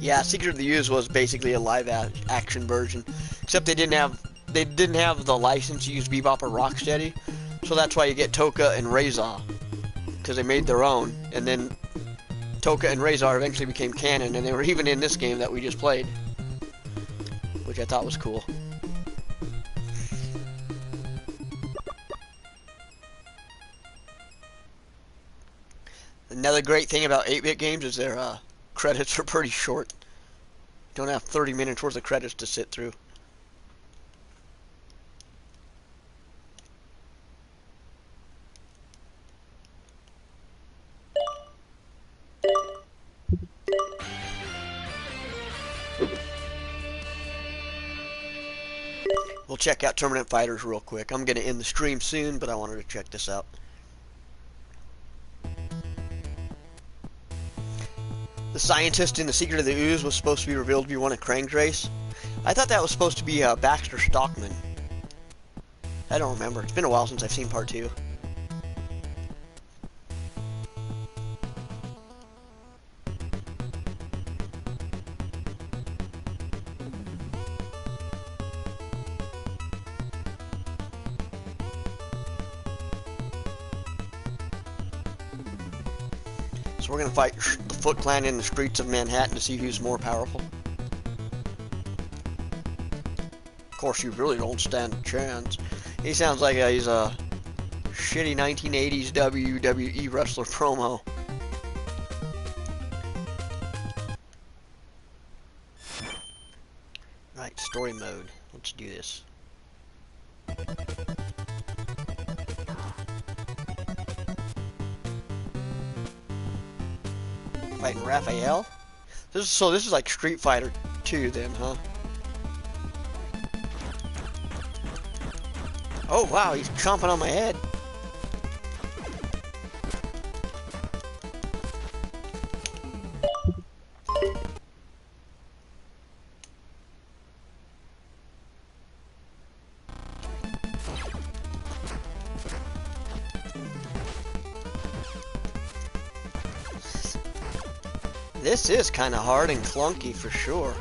Yeah, Secret of the Ooze was basically a live action version, except they didn't have the license to use Bebop or Rocksteady, so that's why you get Toka and Reza, because they made their own, and then Toka and Reza eventually became canon, and they were even in this game that we just played, which I thought was cool. Another great thing about 8-bit games is their credits are pretty short. You don't have 30 minutes worth of credits to sit through. We'll check out Tournament Fighters real quick. I'm going to end the stream soon, but I wanted to check this out. The scientist in The Secret of the Ooze was supposed to be revealed to be one of Krang's race. I thought that was supposed to be Baxter Stockman. I don't remember. It's been a while since I've seen part 2. So we're going to fight the Foot Clan in the streets of Manhattan to see who's more powerful. Of course, you really don't stand a chance. He sounds like he's a shitty 1980s WWE wrestler promo. Right, story mode. Let's do this. Fighting Raphael? This is like Street Fighter 2 then, huh? Oh wow, he's chomping on my head. This is kind of hard and clunky for sure.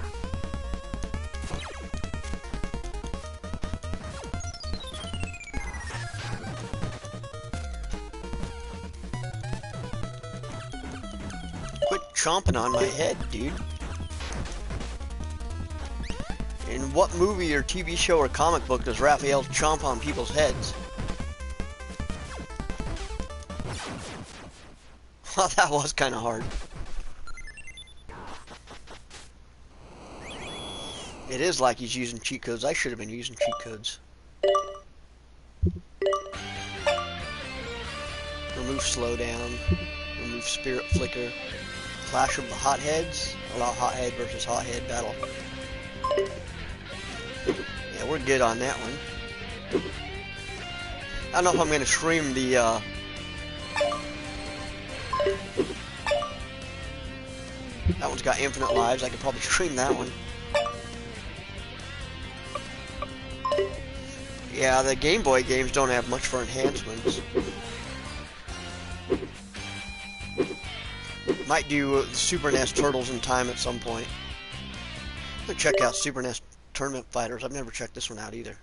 Quit chomping on my head, dude. In what movie or TV show or comic book does Raphael chomp on people's heads? Well, that was kind of hard. It is like he's using cheat codes. I should have been using cheat codes. Remove slowdown. Remove spirit flicker. Clash of the hotheads. Allow hothead versus hothead battle. Yeah, we're good on that one. I don't know if I'm going to stream the that one's got infinite lives. I could probably stream that one. Yeah, the Game Boy games don't have much for enhancements. Might do Super NES Turtles in time at some point. I'm gonna check out Super NES Tournament Fighters. I've never checked this one out either.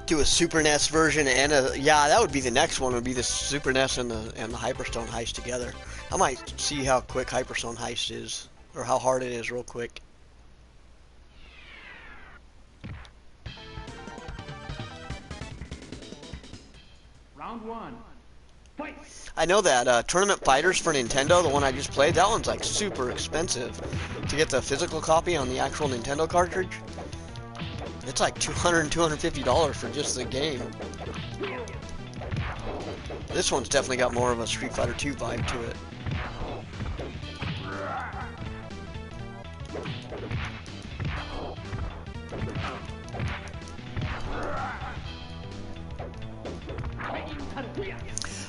Do a Super NES version and a that would be the next one. Would be the Super NES and the Hyperstone Heist together. I might see how quick Hyperstone Heist is, or how hard it is, real quick. Round one. Fight. I know that Tournament Fighters for Nintendo, the one I just played, that one's like super expensive to get the physical copy on the actual Nintendo cartridge. It's like $200, $250 for just the game. This one's definitely got more of a Street Fighter 2 vibe to it.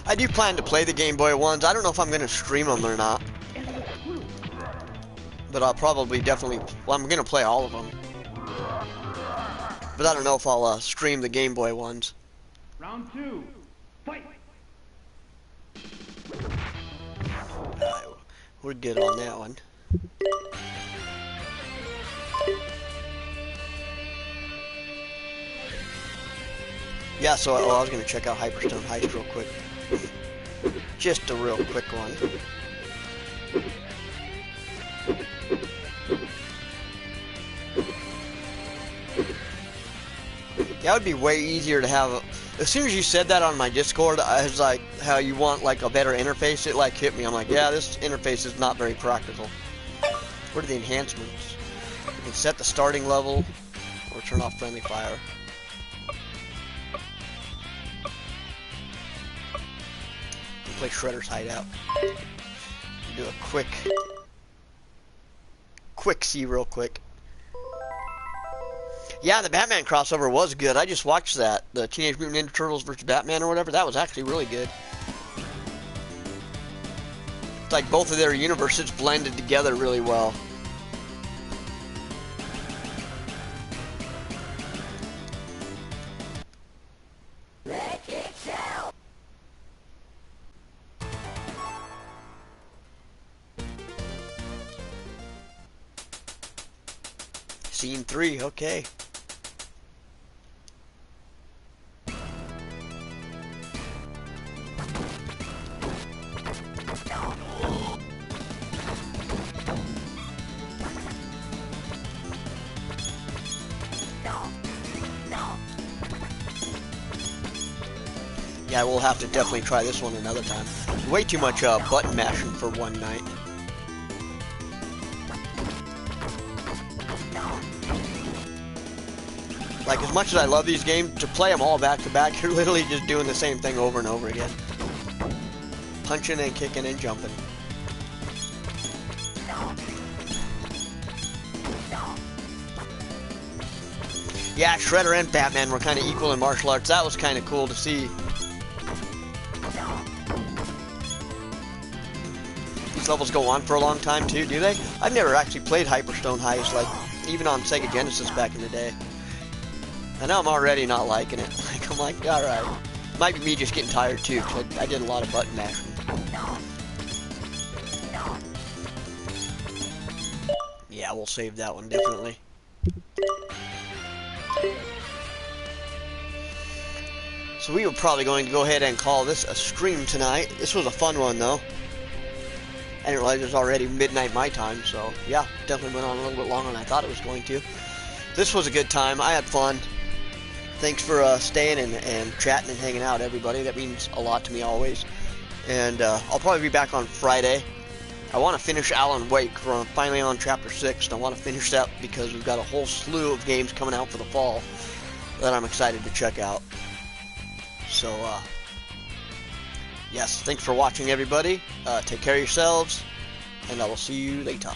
I do plan to play the Game Boy ones. I don't know if I'm going to stream them or not. But I'll probably definitely... Well, I'm going to play all of them. But I don't know if I'll stream the Game Boy ones. Round 2. Fight. We're good on that one. Yeah, so I was going to check out Hyperstone Heist real quick. Just a real quick one. That would be way easier to have. As soon as you said that on my Discord, I was like, how you want like a better interface, it like hit me. I'm like, yeah, this interface is not very practical. What are the enhancements? You can set the starting level or turn off friendly fire. Play Shredder's Hideout. Do a quick see real quick. Yeah, the Batman crossover was good. I just watched that. The Teenage Mutant Ninja Turtles vs. Batman or whatever. That was actually really good. It's like both of their universes blended together really well. Scene 3, okay. Yeah, we'll have to definitely try this one another time. Way too much button mashing for one night. Like, as much as I love these games, to play them all back to back, you're literally just doing the same thing over and over again. Punching and kicking and jumping. Yeah, Shredder and Batman were kind of equal in martial arts. That was kind of cool to see. These levels go on for a long time too, do they? I've never actually played Hyperstone Heist, like, even on Sega Genesis back in the day. I know I'm already not liking it. Like, I'm like, alright. Might be me just getting tired too, because I did a lot of button mashing. Yeah, we'll save that one, definitely. So we were probably going to go ahead and call this a stream tonight. This was a fun one, though. I didn't realize it was already midnight my time, so yeah, definitely went on a little bit longer than I thought it was going to. This was a good time. I had fun. Thanks for staying and chatting and hanging out, everybody. That means a lot to me always. And I'll probably be back on Friday. I want to finish Alan Wake. We're finally on Chapter 6, and I want to finish that because we've got a whole slew of games coming out for the fall that I'm excited to check out. So, yes, thanks for watching, everybody. Take care of yourselves, and I will see you later.